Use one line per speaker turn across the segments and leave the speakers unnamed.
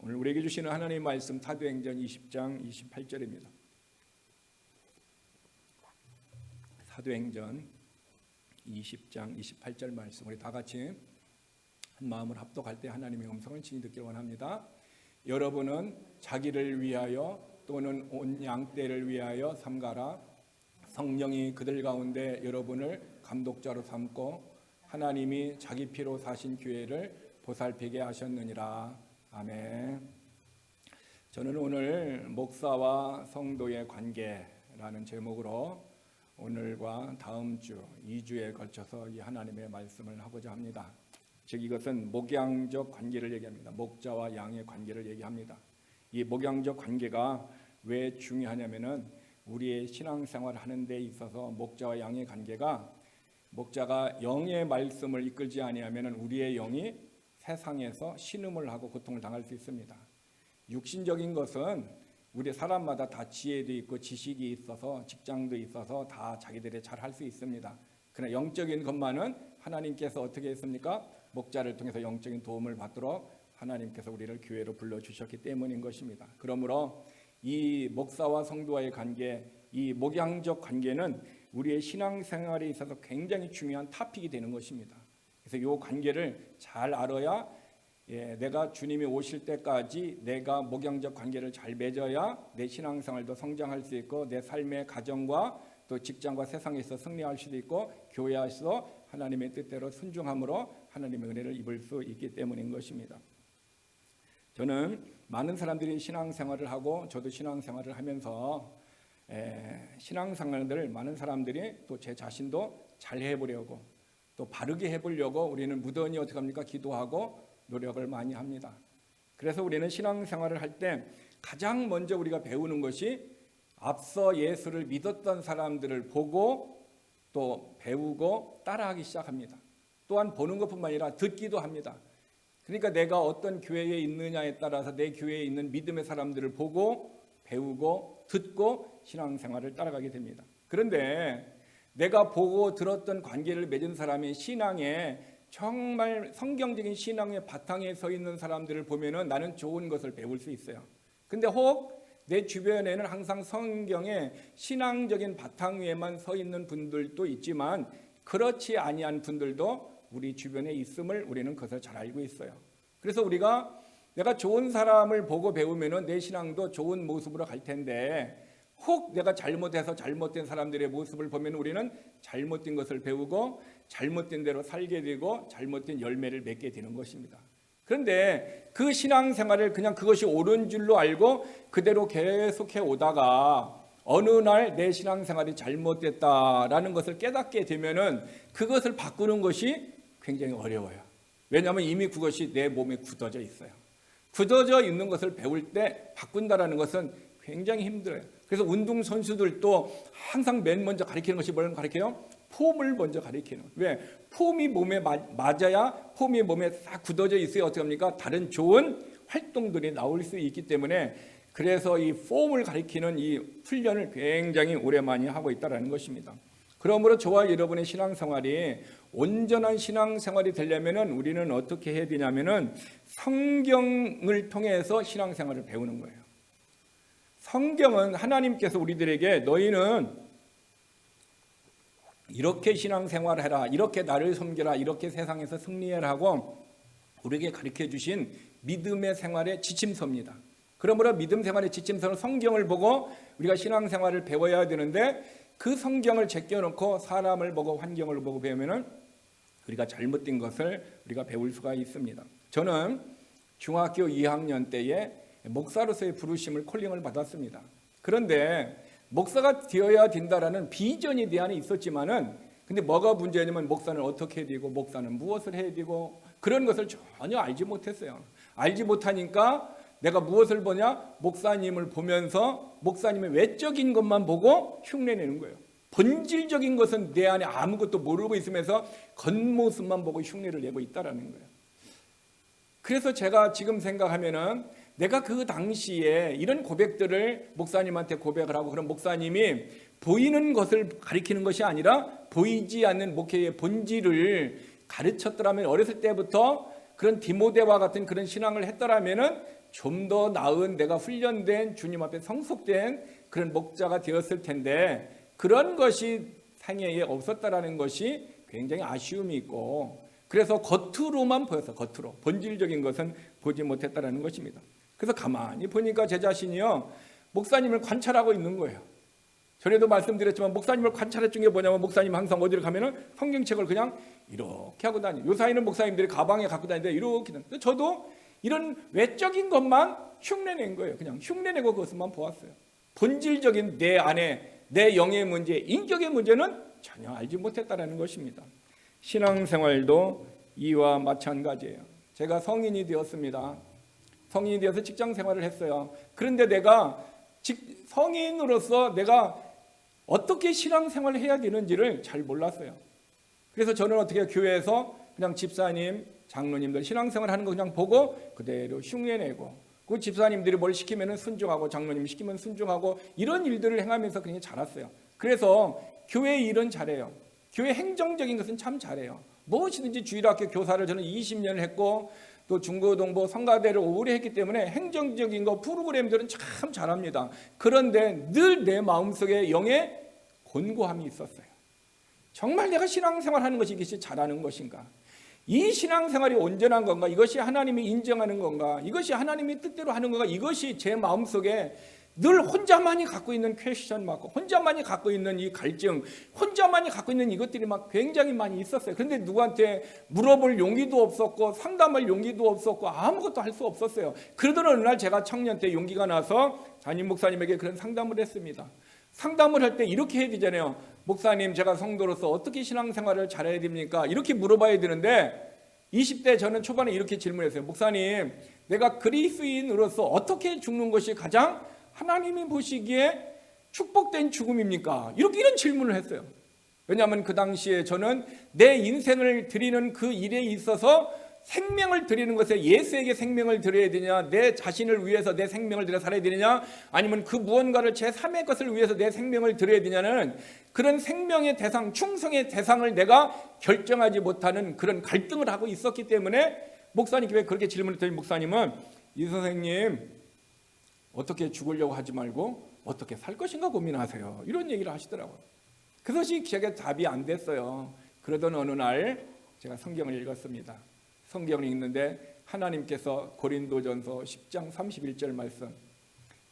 오늘 우리에게 주시는 하나님의 말씀 사도행전 20장 28절입니다. 사도행전 20장 28절 말씀, 우리 다 같이 한 마음을 합독할 때 하나님의 음성을 친히 듣기를 원합니다. 여러분은 자기를 위하여 또는 온 양떼를 위하여 삼가라. 성령이 그들 가운데 여러분을 감독자로 삼고 하나님이 자기 피로 사신 교회를 보살피게 하셨느니라. 아멘. 저는 오늘 목사와 성도의 관계라는 제목으로 오늘과 다음 주 2주에 걸쳐서 이 하나님의 말씀을 하고자 합니다. 즉 이것은 목양적 관계를 얘기합니다. 목자와 양의 관계를 얘기합니다. 이 목양적 관계가 왜 중요하냐면은 우리의 신앙생활을 하는 데 있어서 목자와 양의 관계가, 목자가 영의 말씀을 이끌지 아니하면은 우리의 영이 세상에서 신음을 하고 고통을 당할 수 있습니다. 육신적인 것은 우리 사람마다 다 지혜도 있고 지식이 있어서 직장도 있어서 다 자기들이 잘 할 수 있습니다. 그러나 영적인 것만은 하나님께서 어떻게 했습니까? 목자를 통해서 영적인 도움을 받도록 하나님께서 우리를 교회로 불러주셨기 때문인 것입니다. 그러므로 이 목사와 성도와의 관계, 이 목양적 관계는 우리의 신앙생활에 있어서 굉장히 중요한 토픽이 되는 것입니다. 그래서 이 관계를 잘 알아야 내가 주님이 오실 때까지 내가 목양적 관계를 잘 맺어야 내 신앙생활도 성장할 수 있고 내 삶의 가정과 또 직장과 세상에서 승리할 수도 있고 교회에서 하나님의 뜻대로 순종함으로 하나님의 은혜를 입을 수 있기 때문인 것입니다. 저는 많은 사람들이 신앙생활을 하고 저도 신앙생활을 하면서 신앙생활을 많은 사람들이 또 제 자신도 잘 해보려고 또 바르게 해보려고 우리는 무던히 어떻게 합니까? 기도하고 노력을 많이 합니다. 그래서 우리는 신앙생활을 할 때 가장 먼저 우리가 배우는 것이 앞서 예수를 믿었던 사람들을 보고 또 배우고 따라하기 시작합니다. 또한 보는 것뿐만 아니라 듣기도 합니다. 그러니까 내가 어떤 교회에 있느냐에 따라서 내 교회에 있는 믿음의 사람들을 보고 배우고 듣고 신앙생활을 따라가게 됩니다. 그런데 내가 보고 들었던 관계를 맺은 사람이 신앙에 정말 성경적인 신앙의 바탕에 서 있는 사람들을 보면은 나는 좋은 것을 배울 수 있어요. 근데 혹 내 주변에는 항상 성경의 신앙적인 바탕 위에만 서 있는 분들도 있지만 그렇지 아니한 분들도 우리 주변에 있음을 우리는 그것을 잘 알고 있어요. 그래서 내가 좋은 사람을 보고 배우면은 내 신앙도 좋은 모습으로 갈 텐데 혹 내가 잘못해서 잘못된 사람들의 모습을 보면 우리는 잘못된 것을 배우고 잘못된 대로 살게 되고 잘못된 열매를 맺게 되는 것입니다. 그런데 그 신앙생활을 그냥 그것이 옳은 줄로 알고 그대로 계속해 오다가 어느 날 내 신앙생활이 잘못됐다라는 것을 깨닫게 되면은 그것을 바꾸는 것이 굉장히 어려워요. 왜냐하면 이미 그것이 내 몸에 굳어져 있어요. 굳어져 있는 것을 배울 때 바꾼다라는 것은 굉장히 힘들어요. 그래서 운동선수들도 항상 맨 먼저 가리키는 것이 뭘 가리켜요? 폼을 먼저 가리키는. 왜? 폼이 몸에 맞아야 폼이 몸에 싹 굳어져 있어야 어떻게 합니까? 다른 좋은 활동들이 나올 수 있기 때문에 그래서 이 폼을 가리키는 이 훈련을 굉장히 오랜만에 하고 있다는 것입니다. 그러므로 저와 여러분의 신앙생활이 온전한 신앙생활이 되려면 우리는 어떻게 해야 되냐면은 성경을 통해서 신앙생활을 배우는 거예요. 성경은 하나님께서 우리들에게 너희는 이렇게 신앙생활을 해라, 이렇게 나를 섬겨라, 이렇게 세상에서 승리해라 하고 우리에게 가르쳐 주신 믿음의 생활의 지침서입니다. 그러므로 믿음 생활의 지침서는 성경을 보고 우리가 신앙생활을 배워야 되는데 그 성경을 제껴놓고 사람을 보고 환경을 보고 배우면은 우리가 잘못된 것을 우리가 배울 수가 있습니다. 저는 중학교 2학년 때에 목사로서의 부르심을 콜링을 받았습니다. 그런데 목사가 되어야 된다라는 비전이 내 안에 있었지만은 근데 뭐가 문제냐면 목사는 어떻게 해야 되고 목사는 무엇을 해야 되고 그런 것을 전혀 알지 못했어요. 알지 못하니까 내가 무엇을 보냐? 목사님을 보면서 목사님의 외적인 것만 보고 흉내내는 거예요. 본질적인 것은 내 안에 아무것도 모르고 있으면서 겉모습만 보고 흉내를 내고 있다라는 거예요. 그래서 제가 지금 생각하면은 내가 그 당시에 이런 고백들을 목사님한테 고백을 하고 그런 목사님이 보이는 것을 가리키는 것이 아니라 보이지 않는 목회의 본질을 가르쳤더라면 어렸을 때부터 그런 디모데와 같은 그런 신앙을 했더라면은 좀 더 나은 내가 훈련된 주님 앞에 성숙된 그런 목자가 되었을 텐데 그런 것이 생애에 없었다라는 것이 굉장히 아쉬움이 있고 그래서 겉으로만 보였어. 겉으로. 본질적인 것은 보지 못했다라는 것입니다. 그래서 가만히 보니까 제 자신이요 목사님을 관찰하고 있는 거예요. 전에도 말씀드렸지만 목사님을 관찰했던 게 뭐냐면 목사님 항상 어디를 가면은 성경책을 그냥 이렇게 하고 다니요. 요사이는 목사님들이 가방에 갖고 다니는데 이렇게. 저도 이런 외적인 것만 흉내낸 거예요. 그냥 흉내내고 그것만 보았어요. 본질적인 내 안에 내 영의 문제, 인격의 문제는 전혀 알지 못했다는 것입니다. 신앙생활도 이와 마찬가지예요. 제가 성인이 되었습니다. 성인이 되어서 직장 생활을 했어요. 그런데 내가 성인으로서 내가 어떻게 신앙생활을 해야 되는지를 잘 몰랐어요. 그래서 저는 어떻게 교회에서 그냥 집사님, 장로님들 신앙생활 하는 거 그냥 보고 그대로 흉내내고 그 집사님들이 뭘 시키면 순종하고 장로님 시키면 순종하고 이런 일들을 행하면서 그냥 자랐어요. 그래서 교회 일은 잘해요. 교회 행정적인 것은 참 잘해요. 무엇이든지 주일학교 교사를 저는 20년을 했고 또 중고동부 성가대를 오래 했기 때문에 행정적인 거 프로그램들은 참 잘합니다. 그런데 늘 내 마음속에 영의 곤고함이 있었어요. 정말 내가 신앙생활 하는 것이 이것이 잘하는 것인가? 이 신앙생활이 온전한 건가? 이것이 하나님이 인정하는 건가? 이것이 하나님이 뜻대로 하는 건가? 이것이 제 마음속에 늘 혼자만이 갖고 있는 퀘스천 마크, 혼자만이 갖고 있는 이 갈증, 혼자만이 갖고 있는 이것들이 막 굉장히 많이 있었어요. 그런데 누구한테 물어볼 용기도 없었고 상담할 용기도 없었고 아무것도 할 수 없었어요. 그러던 어느 날 제가 청년 때 용기가 나서 담임 목사님에게 그런 상담을 했습니다. 상담을 할 때 이렇게 해야 되잖아요. 목사님, 제가 성도로서 어떻게 신앙생활을 잘해야 됩니까? 이렇게 물어봐야 되는데 20대 저는 초반에 이렇게 질문했어요. 목사님, 내가 그리스도인으로서 어떻게 죽는 것이 가장 하나님이 보시기에 축복된 죽음입니까? 이런 질문을 했어요. 왜냐하면 그 당시에 저는 내 인생을 드리는 그 일에 있어서 생명을 드리는 것에 예수에게 생명을 드려야 되냐, 내 자신을 위해서 내 생명을 드려 살아야 되느냐, 아니면 그 무언가를 제3의 것을 위해서 내 생명을 드려야 되냐는 그런 생명의 대상, 충성의 대상을 내가 결정하지 못하는 그런 갈등을 하고 있었기 때문에 목사님께 그렇게 질문했더니 목사님은 이 선생님 어떻게 죽으려고 하지 말고 어떻게 살 것인가 고민하세요. 이런 얘기를 하시더라고요. 그것이 제게 답이 안 됐어요. 그러던 어느 날 제가 성경을 읽었습니다. 성경을 읽는데 하나님께서 고린도전서 10장 31절 말씀,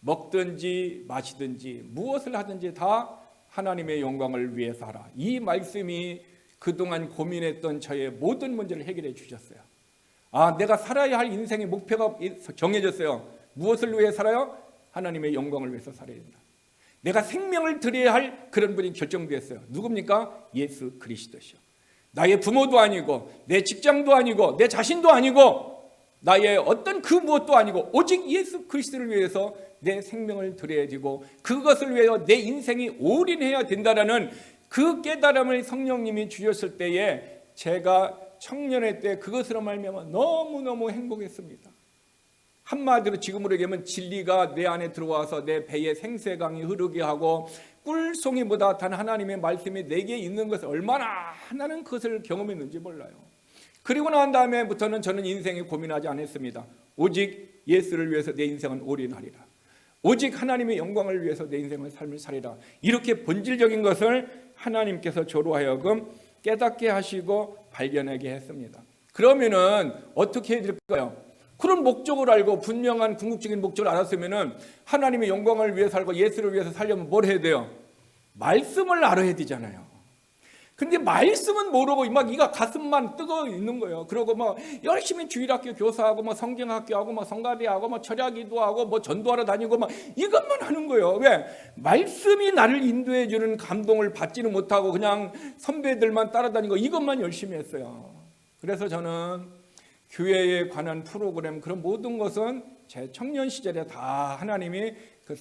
먹든지 마시든지 무엇을 하든지 다 하나님의 영광을 위해서 하라. 이 말씀이 그동안 고민했던 저의 모든 문제를 해결해 주셨어요. 내가 살아야 할 인생의 목표가 정해졌어요. 무엇을 위해 살아요? 하나님의 영광을 위해서 살아야 된다. 내가 생명을 드려야 할 그런 분이 결정되었어요. 누굽니까? 예수 그리스도시요. 나의 부모도 아니고 내 직장도 아니고 내 자신도 아니고 나의 어떤 그 무엇도 아니고 오직 예수 그리스도를 위해서 내 생명을 드려야 되고 그것을 위하여 내 인생이 올인해야 된다라는 그 깨달음을 성령님이 주셨을 때에 제가 청년의 때 그것으로 말미암아 너무너무 행복했습니다. 한마디로 지금으로 얘기하면 진리가 내 안에 들어와서 내 배에 생수강이 흐르게 하고 꿀송이보다 단 하나님의 말씀이 내게 있는 것을 얼마나 나는 그것을 경험했는지 몰라요. 그리고 난 다음에부터는 저는 인생에 고민하지 않았습니다. 오직 예수를 위해서 내 인생은 올인하리라. 오직 하나님의 영광을 위해서 내 인생의 삶을 살리라. 이렇게 본질적인 것을 하나님께서 저로 하여금 깨닫게 하시고 발견하게 했습니다. 그러면은 어떻게 해야 될까요? 그런 목적을 알고 분명한 궁극적인 목적을 알았으면은 하나님의 영광을 위해 살고 예수를 위해서 살려면 뭘 해야 돼요? 말씀을 알아야 되잖아요. 근데 말씀은 모르고 막 이가 가슴만 뜨거 있는 거예요. 그러고 뭐 열심히 주일학교 교사하고 뭐 성경학교하고 뭐 성가대하고 뭐 철야기도하고 뭐 전도하러 다니고 막 이것만 하는 거예요. 왜? 말씀이 나를 인도해 주는 감동을 받지는 못하고 그냥 선배들만 따라다니고 이것만 열심히 했어요. 그래서 저는 교회에 관한 프로그램 그런 모든 것은 제 청년 시절에 다 하나님이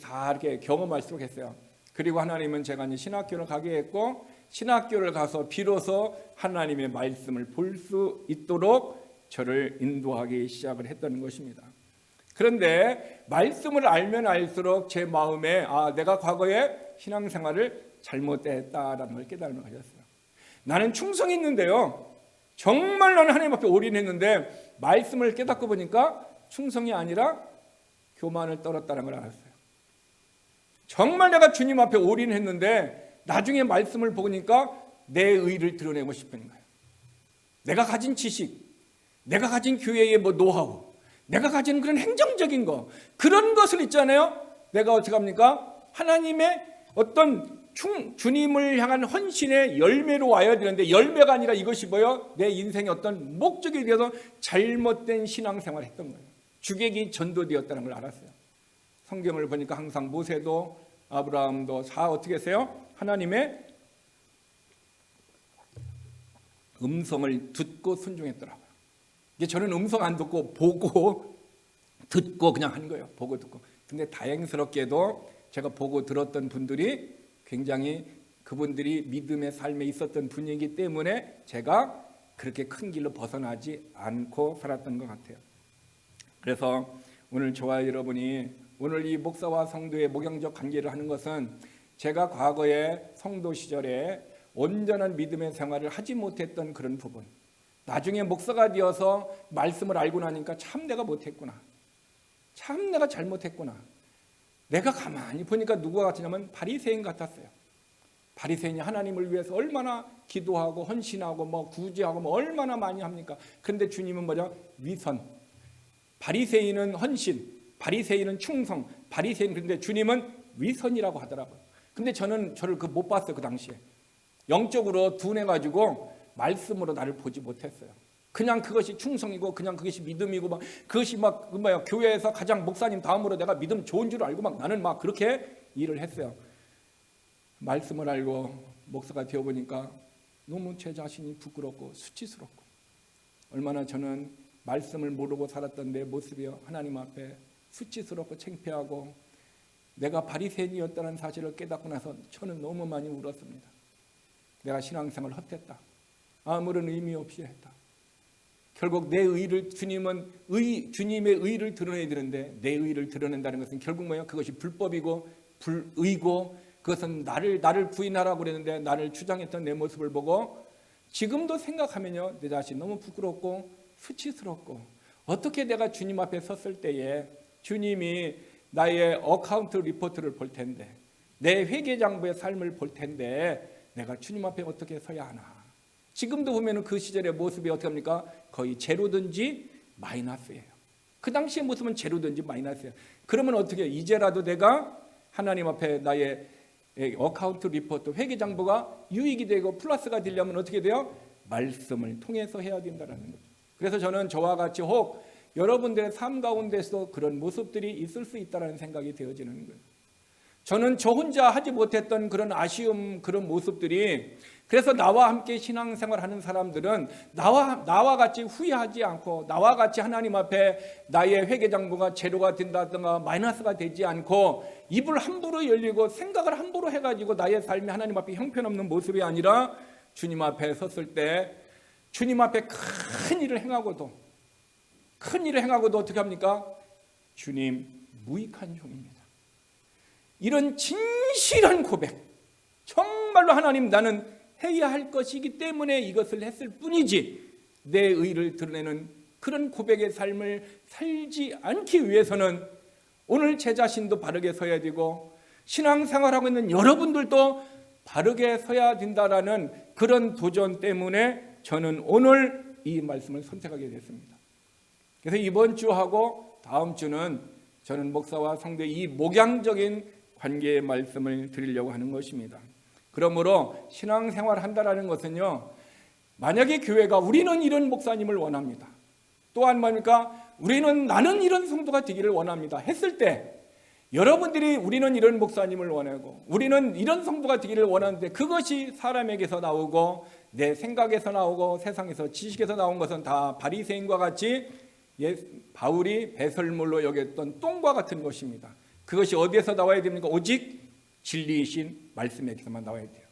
다 이렇게 경험할 수 있었어요. 그리고 하나님은 제가 이제 신학교를 가게 했고 신학교를 가서 비로소 하나님의 말씀을 볼 수 있도록 저를 인도하기 시작을 했다는 것입니다. 그런데 말씀을 알면 알수록 제 마음에 내가 과거에 신앙생활을 잘못했다라는 걸 깨달음을 가졌어요. 나는 충성했는데요. 정말 나는 하나님 앞에 올인했는데 말씀을 깨닫고 보니까 충성이 아니라 교만을 떨었다는 걸 알았어요. 정말 내가 주님 앞에 올인했는데 나중에 말씀을 보니까 내 의를 드러내고 싶은 거예요. 내가 가진 지식, 내가 가진 교회의 노하우, 내가 가진 그런 행정적인 거, 그런 것을 있잖아요. 내가 어떻게 합니까? 하나님의 어떤 주님을 향한 헌신의 열매로 와야 되는데, 열매가 아니라 이것이 뭐예요? 내 인생의 어떤 목적에 대해서 잘못된 신앙생활을 했던 거예요. 주객이 전도되었다는 걸 알았어요. 성경을 보니까 항상 모세도 아브라함도 다 어떻게 했어요? 하나님의 음성을 듣고 순종했더라고요. 이게 저는 음성 안 듣고 보고 듣고 그냥 한 거예요. 보고 듣고. 근데 다행스럽게도 제가 보고 들었던 분들이 굉장히 그분들이 믿음의 삶에 있었던 분이기 때문에 제가 그렇게 큰 길로 벗어나지 않고 살았던 것 같아요. 그래서 오늘 저와 여러분이 오늘 이 목사와 성도의 목양적 관계를 하는 것은 제가 과거에 성도 시절에 온전한 믿음의 생활을 하지 못했던 그런 부분, 나중에 목사가 되어서 말씀을 알고 나니까 참 내가 못했구나, 참 내가 잘못했구나. 내가 가만히 보니까 누구와 같으냐면 바리새인 같았어요. 바리새인이 하나님을 위해서 얼마나 기도하고 헌신하고 구제하고 얼마나 많이 합니까? 그런데 주님은 뭐죠? 위선. 바리새인은 헌신, 바리새인은 충성, 바리새인. 그런데 주님은 위선이라고 하더라고요. 근데 저는 저를 못 봤어요. 그 당시에 영적으로 둔해가지고 말씀으로 나를 보지 못했어요. 그냥 그것이 충성이고 그냥 그것이 믿음이고 그것이 교회에서 가장 목사님 다음으로 내가 믿음 좋은 줄 알고 나는 그렇게 일을 했어요. 말씀을 알고 목사가 되어보니까 너무 제 자신이 부끄럽고 수치스럽고, 얼마나 저는 말씀을 모르고 살았던 내 모습이요, 하나님 앞에 수치스럽고 창피하고, 내가 바리새인이었다는 사실을 깨닫고 나서 저는 너무 많이 울었습니다. 내가 신앙생활을 헛했다, 아무런 의미 없이 했다. 결국 내 의를, 주님의 의를 드러내야 되는데 내 의를 드러낸다는 것은 결국 뭐예요? 그것이 불법이고 불의고, 그것은 나를 부인하라고 그랬는데 나를 주장했던 내 모습을 보고 지금도 생각하면요, 내 자신 너무 부끄럽고 수치스럽고, 어떻게 내가 주님 앞에 섰을 때에 주님이 나의 어카운트 리포트를 볼 텐데, 내 회계장부의 삶을 볼 텐데 내가 주님 앞에 어떻게 서야 하나. 지금도 보면 그 시절의 모습이 어떻게 합니까? 거의 제로든지 마이너스예요. 그 당시의 모습은 제로든지 마이너스예요. 그러면 어떻게, 이제라도 내가 하나님 앞에 나의 어카운트 리포트, 회계장부가 유익이 되고 플러스가 되려면 어떻게 돼요? 말씀을 통해서 해야 된다는 거죠. 그래서 저는 저와 같이 혹 여러분들의 삶 가운데서 그런 모습들이 있을 수 있다는 생각이 되어지는 거예요. 저는 저 혼자 하지 못했던 그런 아쉬움, 그런 모습들이, 그래서 나와 함께 신앙생활하는 사람들은 나와 같이 후회하지 않고, 나와 같이 하나님 앞에 나의 회계장부가 제로가 된다든가 마이너스가 되지 않고, 입을 함부로 열리고 생각을 함부로 해가지고 나의 삶이 하나님 앞에 형편없는 모습이 아니라 주님 앞에 섰을 때 주님 앞에 큰 일을 행하고도 어떻게 합니까? 주님, 무익한 종입니다. 이런 진실한 고백, 정말로 하나님, 나는 해야 할 것이기 때문에 이것을 했을 뿐이지 내 의를 드러내는 그런 고백의 삶을 살지 않기 위해서는 오늘 제 자신도 바르게 서야 되고, 신앙생활하고 있는 여러분들도 바르게 서야 된다라는 그런 도전 때문에 저는 오늘 이 말씀을 선택하게 됐습니다. 그래서 이번 주하고 다음 주는 저는 목사와 성도의 이 목양적인 관계의 말씀을 드리려고 하는 것입니다. 그러므로 신앙생활 한다라는 것은요, 만약에 교회가 우리는 이런 목사님을 원합니다, 또한 뭡니까? 나는 이런 성도가 되기를 원합니다 했을 때, 여러분들이 우리는 이런 목사님을 원하고 우리는 이런 성도가 되기를 원하는데 그것이 사람에게서 나오고 내 생각에서 나오고 세상에서 지식에서 나온 것은 다 바리새인과 같이 바울이 배설물로 여겼던 똥과 같은 것입니다. 그것이 어디에서 나와야 됩니까? 오직 진리이신 말씀에게서만 나와야 돼요.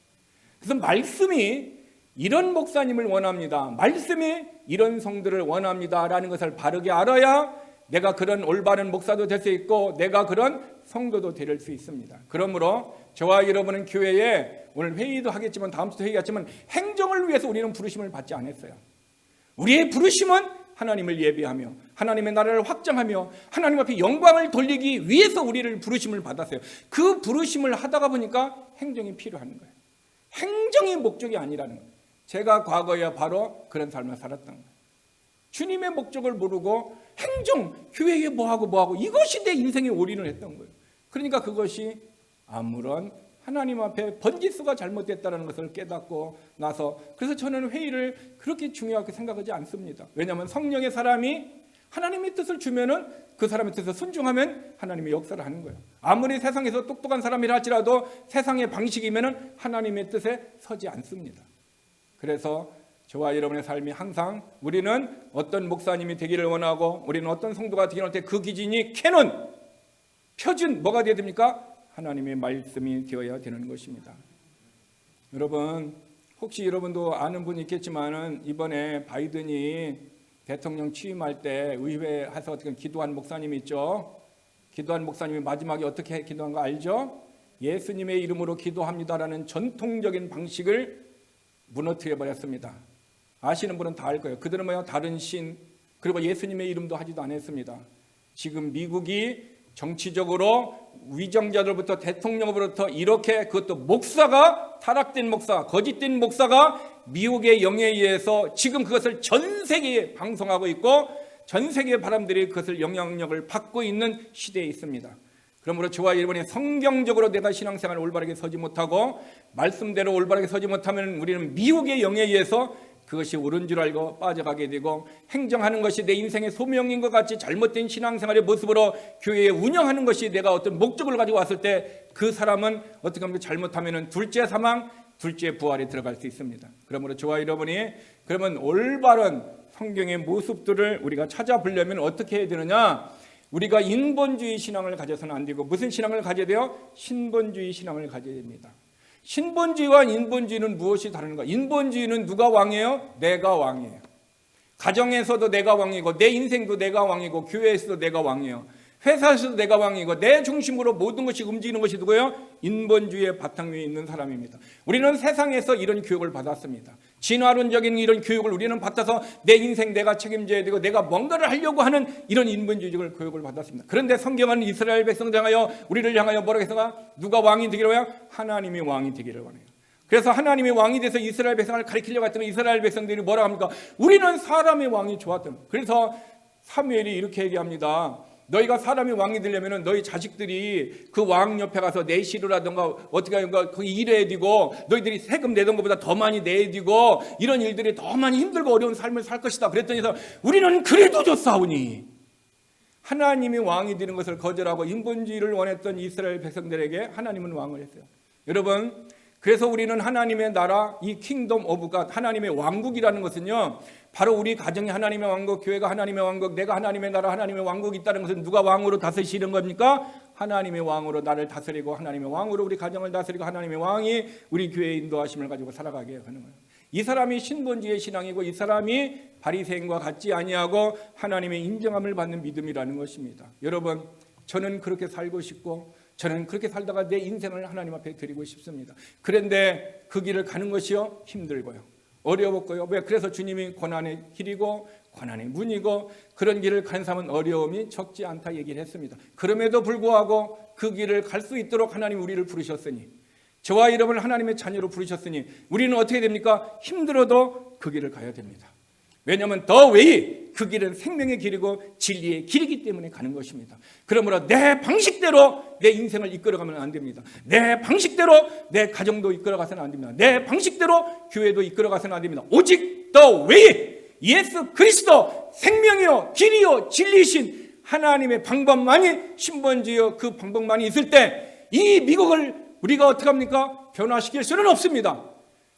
그래서 말씀이 이런 목사님을 원합니다, 말씀이 이런 성도를 원합니다라는 것을 바르게 알아야 내가 그런 올바른 목사도 될 수 있고 내가 그런 성도도 될 수 있습니다. 그러므로 저와 여러분은 교회에 오늘 회의도 하겠지만 다음 주도 회의하겠지만 행정을 위해서 우리는 부르심을 받지 않았어요. 우리의 부르심은 하나님을 예배하며 하나님의 나라를 확장하며 하나님 앞에 영광을 돌리기 위해서 우리를 부르심을 받았어요. 그 부르심을 하다가 보니까 행정이 필요한 거예요. 행정이 목적이 아니라는 거예요. 제가 과거에 바로 그런 삶을 살았던 거예요. 주님의 목적을 모르고 행정, 교회에 뭐하고 이것이 내 인생에 올인을 했던 거예요. 그러니까 그것이 아무런 하나님 앞에 번지수가 잘못됐다는 것을 깨닫고 나서, 그래서 저는 회의를 그렇게 중요하게 생각하지 않습니다. 왜냐하면 성령의 사람이 하나님의 뜻을 주면은 그 사람의 뜻을 순종하면 하나님의 역사를 하는 거예요. 아무리 세상에서 똑똑한 사람이라 할지라도 세상의 방식이면은 하나님의 뜻에 서지 않습니다. 그래서 저와 여러분의 삶이 항상 우리는 어떤 목사님이 되기를 원하고 우리는 어떤 성도가 되기를 원할 때 그 기준이 캐논, 표준 뭐가 되어야 됩니까? 하나님의 말씀이 되어야 되는 것입니다. 여러분, 혹시 여러분도 아는 분이 있겠지만은 이번에 바이든이 대통령 취임할 때 의회에 가서 어떻게 기도한 목사님이 있죠. 기도한 목사님이 마지막에 어떻게 기도한 거 알죠? 예수님의 이름으로 기도합니다라는 전통적인 방식을 무너뜨려 버렸습니다. 아시는 분은 다 알 거예요. 그들은 뭐야? 다른 신, 그리고 예수님의 이름도 하지도 않았습니다. 지금 미국이 정치적으로 위정자들부터 대통령으로부터 이렇게, 그것도 목사가, 타락된 목사, 거짓된 목사가 미국의 영에 의해서 지금 그것을 전 세계에 방송하고 있고 전 세계 사람들이 그것을 영향력을 받고 있는 시대에 있습니다. 그러므로 저와 여러분이 성경적으로 내가 신앙생활을 올바르게 서지 못하고 말씀대로 올바르게 서지 못하면 우리는 미국의 영에 의해서 그것이 옳은 줄 알고 빠져가게 되고, 행정하는 것이 내 인생의 소명인 것 같이 잘못된 신앙생활의 모습으로 교회에 운영하는 것이 내가 어떤 목적을 가지고 왔을 때 그 사람은 어떻게 하면 잘못하면 둘째 사망, 둘째 부활에 들어갈 수 있습니다. 그러므로 저와 여러분이 그러면 올바른 성경의 모습들을 우리가 찾아보려면 어떻게 해야 되느냐? 우리가 인본주의 신앙을 가져서는 안 되고 무슨 신앙을 가져야 돼요? 신본주의 신앙을 가져야 됩니다. 신본주의와 인본주의는 무엇이 다른가? 인본주의는 누가 왕이에요? 내가 왕이에요. 가정에서도 내가 왕이고 내 인생도 내가 왕이고 교회에서도 내가 왕이에요. 회사에서도 내가 왕이고 내 중심으로 모든 것이 움직이는 것이 누구예요? 인본주의의 바탕 위에 있는 사람입니다. 우리는 세상에서 이런 교육을 받았습니다. 진화론적인 이런 교육을 우리는 받아서 내 인생 내가 책임져야 되고 내가 뭔가를 하려고 하는 이런 인본주의적인 교육을 받았습니다. 그런데 성경은 이스라엘 백성을 향하여 우리를 향하여 뭐라고 했어요? 누가 왕이 되기를 원해요? 하나님이 왕이 되기를 원해요. 그래서 하나님이 왕이 돼서 이스라엘 백성을 가리키려고 했더니 이스라엘 백성들이 뭐라고 합니까? 우리는 사람의 왕이 좋았던. 그래서 사무엘이 이렇게 얘기합니다. 너희가 사람이 왕이 되려면 너희 자식들이 그 왕 옆에 가서 내시루라든가 어떻게 하는가 거기 일해야 되고 너희들이 세금 내던 것보다 더 많이 내야 되고 이런 일들이 더 많이 힘들고 어려운 삶을 살 것이다. 그랬더니 우리는 그래도 좋사오니. 하나님이 왕이 되는 것을 거절하고 인본주의를 원했던 이스라엘 백성들에게 하나님은 왕을 했어요. 여러분, 그래서 우리는 하나님의 나라, 이 킹덤 오브 갓, 하나님의 왕국이라는 것은요, 바로 우리 가정이 하나님의 왕국, 교회가 하나님의 왕국, 내가 하나님의 나라, 하나님의 왕국이 있다는 것은 누가 왕으로 다스리시는 겁니까? 하나님의 왕으로 나를 다스리고 하나님의 왕으로 우리 가정을 다스리고 하나님의 왕이 우리 교회의 인도하심을 가지고 살아가게 하는 거예요. 이 사람이 신본주의 신앙이고 이 사람이 바리새인과 같지 아니하고 하나님의 인정함을 받는 믿음이라는 것입니다. 여러분, 저는 그렇게 살고 싶고 저는 그렇게 살다가 내 인생을 하나님 앞에 드리고 싶습니다. 그런데 그 길을 가는 것이요 힘들고요, 어려웠고요. 왜? 그래서 주님이 고난의 길이고 고난의 문이고 그런 길을 가는 사람은 어려움이 적지 않다 얘기를 했습니다. 그럼에도 불구하고 그 길을 갈 수 있도록 하나님 우리를 부르셨으니, 저와 여러분을 하나님의 자녀로 부르셨으니 우리는 어떻게 됩니까? 힘들어도 그 길을 가야 됩니다. 왜냐하면 더 웨이, 그 길은 생명의 길이고 진리의 길이기 때문에 가는 것입니다. 그러므로 내 방식대로 내 인생을 이끌어가면 안 됩니다. 내 방식대로 내 가정도 이끌어가서는 안 됩니다. 내 방식대로 교회도 이끌어가서는 안 됩니다. 오직 더 웨이, 예수 그리스도 생명이요 길이요 진리이신 하나님의 방법만이, 신본주의요 그 방법만이 있을 때 이 미국을 우리가 어떻게 합니까? 변화시킬 수는 없습니다.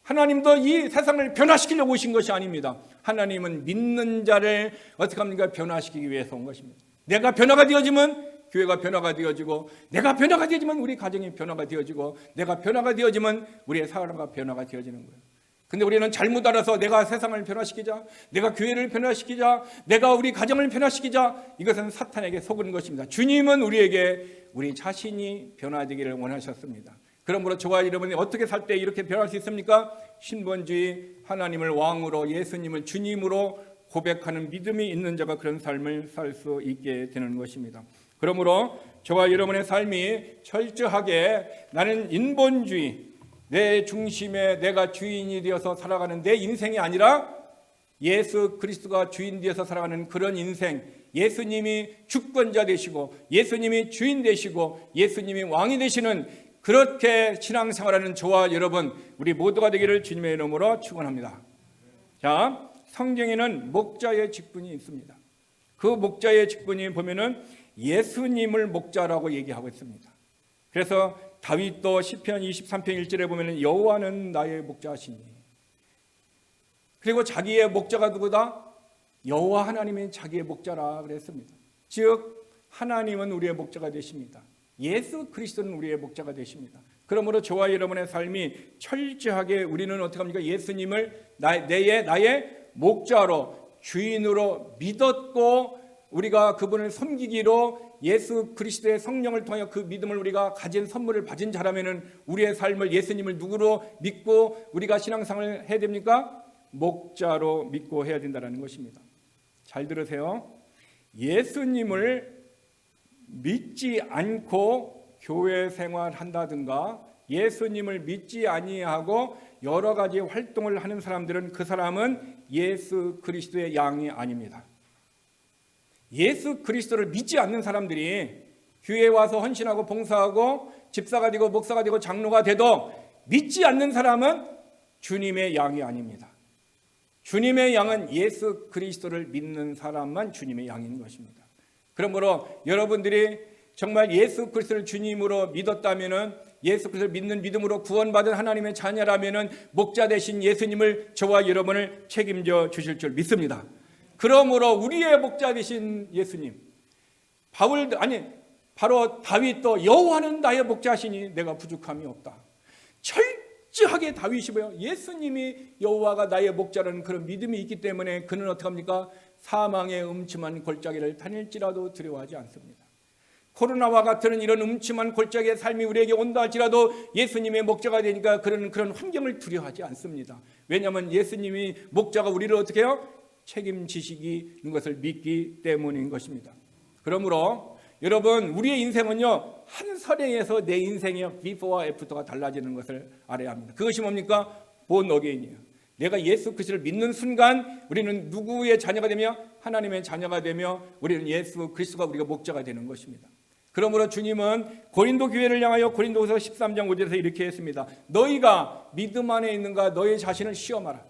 하나님도 이 세상을 변화시키려고 오신 것이 아닙니다. 하나님은 믿는 자를 어떻게 합니까? 변화시키기 위해서 온 것입니다. 내가 변화가 되어지면 교회가 변화가 되어지고, 내가 변화가 되어지면 우리 가정이 변화가 되어지고, 내가 변화가 되어지면 우리의 사람과 변화가 되어지는 거예요. 근데 우리는 잘못 알아서 내가 세상을 변화시키자, 내가 교회를 변화시키자, 내가 우리 가정을 변화시키자, 이것은 사탄에게 속은 것입니다. 주님은 우리에게 우리 자신이 변화되기를 원하셨습니다. 그러므로 저와 여러분이 어떻게 살 때 이렇게 변할 수 있습니까? 신본주의, 하나님을 왕으로, 예수님을 주님으로 고백하는 믿음이 있는 자가 그런 삶을 살 수 있게 되는 것입니다. 그러므로 저와 여러분의 삶이 철저하게 나는 인본주의, 내 중심에 내가 주인이 되어서 살아가는 내 인생이 아니라 예수 그리스도가 주인 되어서 살아가는 그런 인생, 예수님이 주권자 되시고 예수님이 주인 되시고 예수님이 왕이 되시는 그렇게 신앙생활하는 저와 여러분 우리 모두가 되기를 주님의 이름으로 축원합니다. 자, 성경에는 목자의 직분이 있습니다. 그 목자의 직분이 보면은 예수님을 목자라고 얘기하고 있습니다. 그래서 다윗도 시편 23편 1절에 보면은 여호와는 나의 목자시니, 그리고 자기의 목자가 누구다? 여호와 하나님이 자기의 목자라 그랬습니다. 즉 하나님은 우리의 목자가 되십니다. 예수 그리스도는 우리의 목자가 되십니다. 그러므로 저와 여러분의 삶이 철저하게 우리는 어떻게 합니까? 예수님을 나의 목자로 주인으로 믿었고 우리가 그분을 섬기기로 예수 그리스도의 성령을 통해 그 믿음을 우리가 가진 선물을 받은 자라면은 우리의 삶을 예수님을 누구로 믿고 우리가 신앙생활을 해야 됩니까? 목자로 믿고 해야 된다는 것입니다. 잘 들으세요. 예수님을 믿지 않고 교회 생활한다든가 예수님을 믿지 아니하고 여러 가지 활동을 하는 사람들은 그 사람은 예수 그리스도의 양이 아닙니다. 예수 그리스도를 믿지 않는 사람들이 교회에 와서 헌신하고 봉사하고 집사가 되고 목사가 되고 장로가 돼도 믿지 않는 사람은 주님의 양이 아닙니다. 주님의 양은 예수 그리스도를 믿는 사람만 주님의 양인 것입니다. 그러므로 여러분들이 정말 예수 그리스도를 주님으로 믿었다면은 예수 그리스도를 믿는 믿음으로 구원받은 하나님의 자녀라면은 목자 되신 예수님을 저와 여러분을 책임져 주실 줄 믿습니다. 그러므로 우리의 목자 되신 예수님, 바로 다윗도 여호와는 나의 목자시니 내가 부족함이 없다. 철저하게 다윗이 예수님이 여호와가 나의 목자라는 그런 믿음이 있기 때문에 그는 어떻게 합니까? 사망의 음침한 골짜기를 다닐지라도 두려워하지 않습니다. 코로나와 같은 이런 음침한 골짜기의 삶이 우리에게 온다 할지라도 예수님의 목자가 되니까 그런 환경을 두려워하지 않습니다. 왜냐하면 예수님이 목자가 우리를 어떻게 해요? 책임지시는 것을 믿기 때문인 것입니다. 그러므로 여러분 우리의 인생은요 한 설행에서 내 인생의 비포와 애프터가 달라지는 것을 알아야 합니다. 그것이 뭡니까? 본 어게인이에요. 내가 예수 그리스도를 믿는 순간 우리는 누구의 자녀가 되며 하나님의 자녀가 되며 우리는 예수 그리스도가 우리가 목자가 되는 것입니다. 그러므로 주님은 고린도 교회를 향하여 고린도후서 13장 5절에서 이렇게 했습니다. 너희가 믿음 안에 있는가 너희 자신을 시험하라.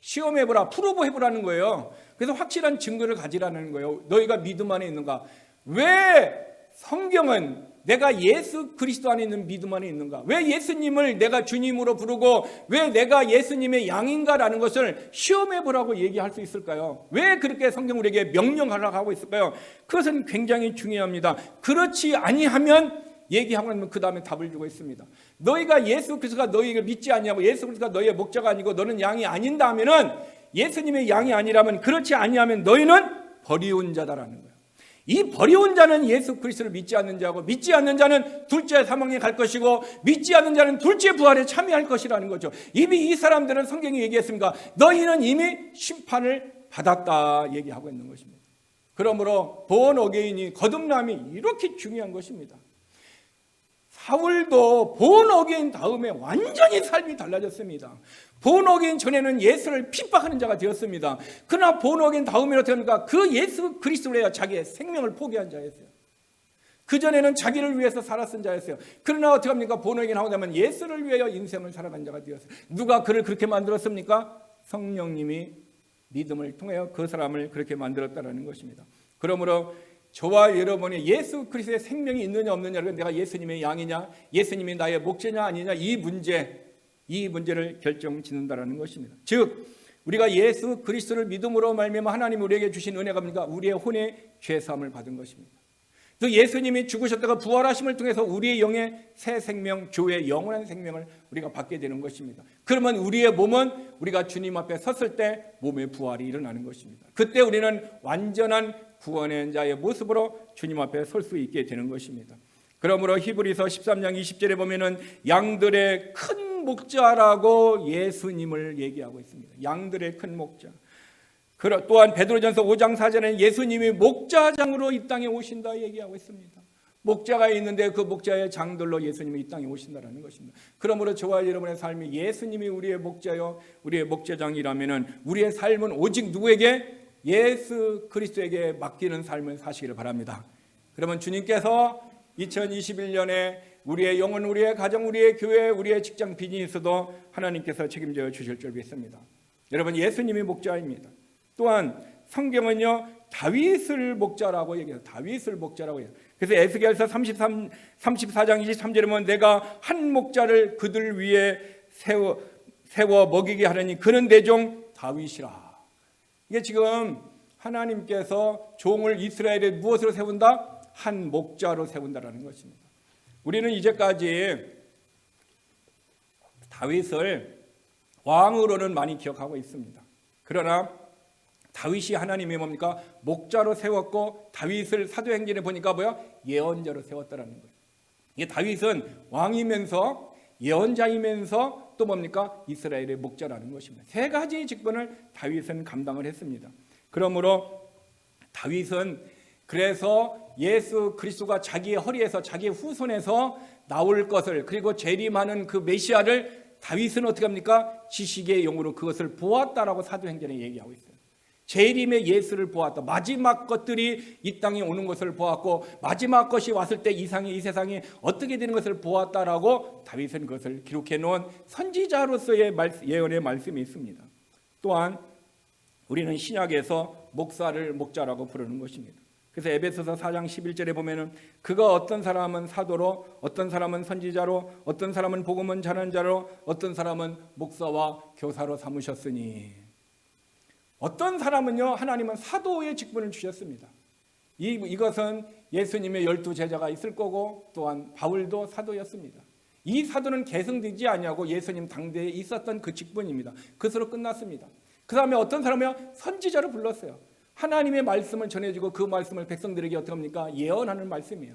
시험해보라. 프로브 해보라는 거예요. 그래서 확실한 증거를 가지라는 거예요. 너희가 믿음 안에 있는가. 왜 성경은 내가 예수 그리스도 안에 있는 믿음 안에 있는가? 왜 예수님을 내가 주님으로 부르고 왜 내가 예수님의 양인가라는 것을 시험해보라고 얘기할 수 있을까요? 왜 그렇게 성경 우리에게 명령하라고 하고 있을까요? 그것은 굉장히 중요합니다. 그렇지 아니하면 얘기하고 나면 그 다음에 답을 주고 있습니다. 너희가 예수 그리스도가 너희를 믿지 않냐고 예수 그리스도가 너희의 목자가 아니고 너는 양이 아닌다면은 예수님의 양이 아니라면 그렇지 아니하면 너희는 버리운 자다라는 거예요. 이 버리운 자는 예수 그리스도를 믿지 않는 자고 믿지 않는 자는 둘째 사망에 갈 것이고 믿지 않는 자는 둘째 부활에 참여할 것이라는 거죠. 이미 이 사람들은 성경이 얘기했습니다. 너희는 이미 심판을 받았다 얘기하고 있는 것입니다. 그러므로 본 어게인이 거듭남이 이렇게 중요한 것입니다. 사울도 본 어게인 다음에 완전히 삶이 달라졌습니다. 본 어게인 전에는 예수를 핍박하는 자가 되었습니다. 그러나 본 어게인 다음에 어떻게 합니까? 그 예수 그리스도를 위하여 자기의 생명을 포기한 자였어요. 그전에는 자기를 위해서 살았은 자였어요. 그러나 어떻게 합니까? 본 어게인 하고 나면 예수를 위하여 인생을 살아간 자가 되었어요. 누가 그를 그렇게 만들었습니까? 성령님이 믿음을 통하여 그 사람을 그렇게 만들었다는 것입니다. 그러므로 저와 여러분이 예수 그리스도의 생명이 있느냐 없느냐를 내가 예수님의 양이냐 예수님이 나의 목자냐 아니냐 이 문제를 결정짓는다라는 것입니다. 즉 우리가 예수 그리스도를 믿음으로 말미암아 하나님이 우리에게 주신 은혜가 뭡니까? 우리의 혼의 죄사함을 받은 것입니다. 또 예수님이 죽으셨다가 부활하심을 통해서 우리의 영의 새 생명, 주의 영원한 생명을 우리가 받게 되는 것입니다. 그러면 우리의 몸은 우리가 주님 앞에 섰을 때 몸의 부활이 일어나는 것입니다. 그때 우리는 완전한 구원의 자의 모습으로 주님 앞에 설 수 있게 되는 것입니다. 그러므로 히브리서 13장 20절에 보면은 양들의 큰 목자라고 예수님을 얘기하고 있습니다. 양들의 큰 목자. 또한 베드로전서 5장 4절에는 예수님이 목자장으로 이 땅에 오신다 얘기하고 있습니다. 목자가 있는데 그 목자의 장들로 예수님이 이 땅에 오신다라는 것입니다. 그러므로 저와 여러분의 삶이 예수님이 우리의 목자요, 우리의 목자장이라면은 우리의 삶은 오직 누구에게? 예수 그리스도에게 맡기는 삶을 사시기를 바랍니다. 그러면 주님께서 2021년에 우리의 영혼, 우리의 가정, 우리의 교회, 우리의 직장, 비즈니스도 하나님께서 책임져 주실 줄 믿습니다. 여러분, 예수님이 목자입니다. 또한 성경은요, 다윗을 목자라고 얘기해요. 다윗을 목자라고 해요. 그래서 에스겔서 34장 23절에 보면 내가 한 목자를 그들 위에 세워 먹이게 하려니 그는 내 종 다윗이라. 이게 지금 하나님께서 종을 이스라엘에 무엇으로 세운다? 한 목자로 세운다라는 것입니다. 우리는 이제까지 다윗을 왕으로는 많이 기억하고 있습니다. 그러나 다윗이 하나님이 뭡니까? 목자로 세웠고 다윗을 사도행전에 보니까 뭐야? 예언자로 세웠다라는 거예요. 이게 다윗은 왕이면서 예언자이면서 또 뭡니까? 이스라엘의 목자라는 것입니다. 세 가지의 직분을 다윗은 감당을 했습니다. 그러므로 다윗은 그래서 예수 그리스도가 자기의 허리에서 자기의 후손에서 나올 것을, 그리고 재림하는 그 메시아를 다윗은 어떻게 합니까? 지식의 영으로 그것을 보았다라고 사도행전에 얘기하고 있어요. 재림의 예수를 보았다. 마지막 것들이 이 땅에 오는 것을 보았고 마지막 것이 왔을 때 이 세상이 어떻게 되는 것을 보았다라고 다윗은 그것을 기록해 놓은 선지자로서의 예언의 말씀이 있습니다. 또한 우리는 신약에서 목사를 목자라고 부르는 것입니다. 그래서 에베소서 4장 11절에 보면은 그가 어떤 사람은 사도로, 어떤 사람은 선지자로, 어떤 사람은 복음은 전하는 자로, 어떤 사람은 목사와 교사로 삼으셨으니, 어떤 사람은요, 하나님은 사도의 직분을 주셨습니다. 이것은 예수님의 12 제자가 있을 거고 또한 바울도 사도였습니다. 이 사도는 계승되지 아니하고 예수님 당대에 있었던 그 직분입니다. 그것으로 끝났습니다. 그 다음에 어떤 사람이요? 선지자로 불렀어요. 하나님의 말씀을 전해주고 그 말씀을 백성들에게 어떻게 합니까? 예언하는 말씀이에요.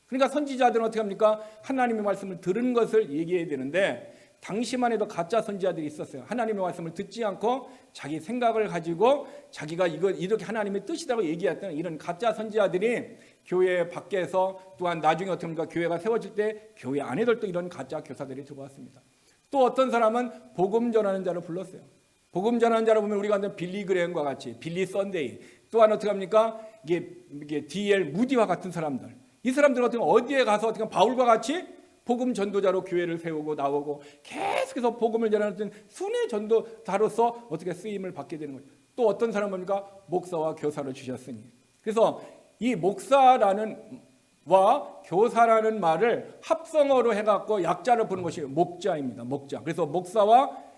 그러니까 선지자들은 어떻게 합니까? 하나님의 말씀을 들은 것을 얘기해야 되는데 당시만 해도 가짜 선지자들이 있었어요. 하나님의 말씀을 듣지 않고 자기 생각을 가지고 자기가 이렇게 하나님의 뜻이라고 얘기했던 이런 가짜 선지자들이 교회 밖에서, 또한 나중에 어떻게 합니까? 교회가 세워질 때 교회 안에도 또 이런 가짜 교사들이 들어왔습니다. 또 어떤 사람은 복음 전하는 자를 불렀어요. 복음 전하는 자를 보면 우리가 아는 빌리 그레엄과 같이, 빌리 썬데이, 또한 어떻게 합니까? 이게 D.L. 무디와 같은 사람들. 이 사람들은 어디에 가서 어떻게 바울과 같이 복음 전도자로 교회를 세우고 나오고 계속해서 복음을 전하는 순회 전도자로서 어떻게 쓰임을 받게 되는 거죠. 또 어떤 사람은 뭡니까? 목사와 교사를 주셨으니. 그래서 이 목사라는 와 교사라는 말을 합성어로 해갖고 약자를 부르는 것이 목자입니다. 목자. 그래서 목사와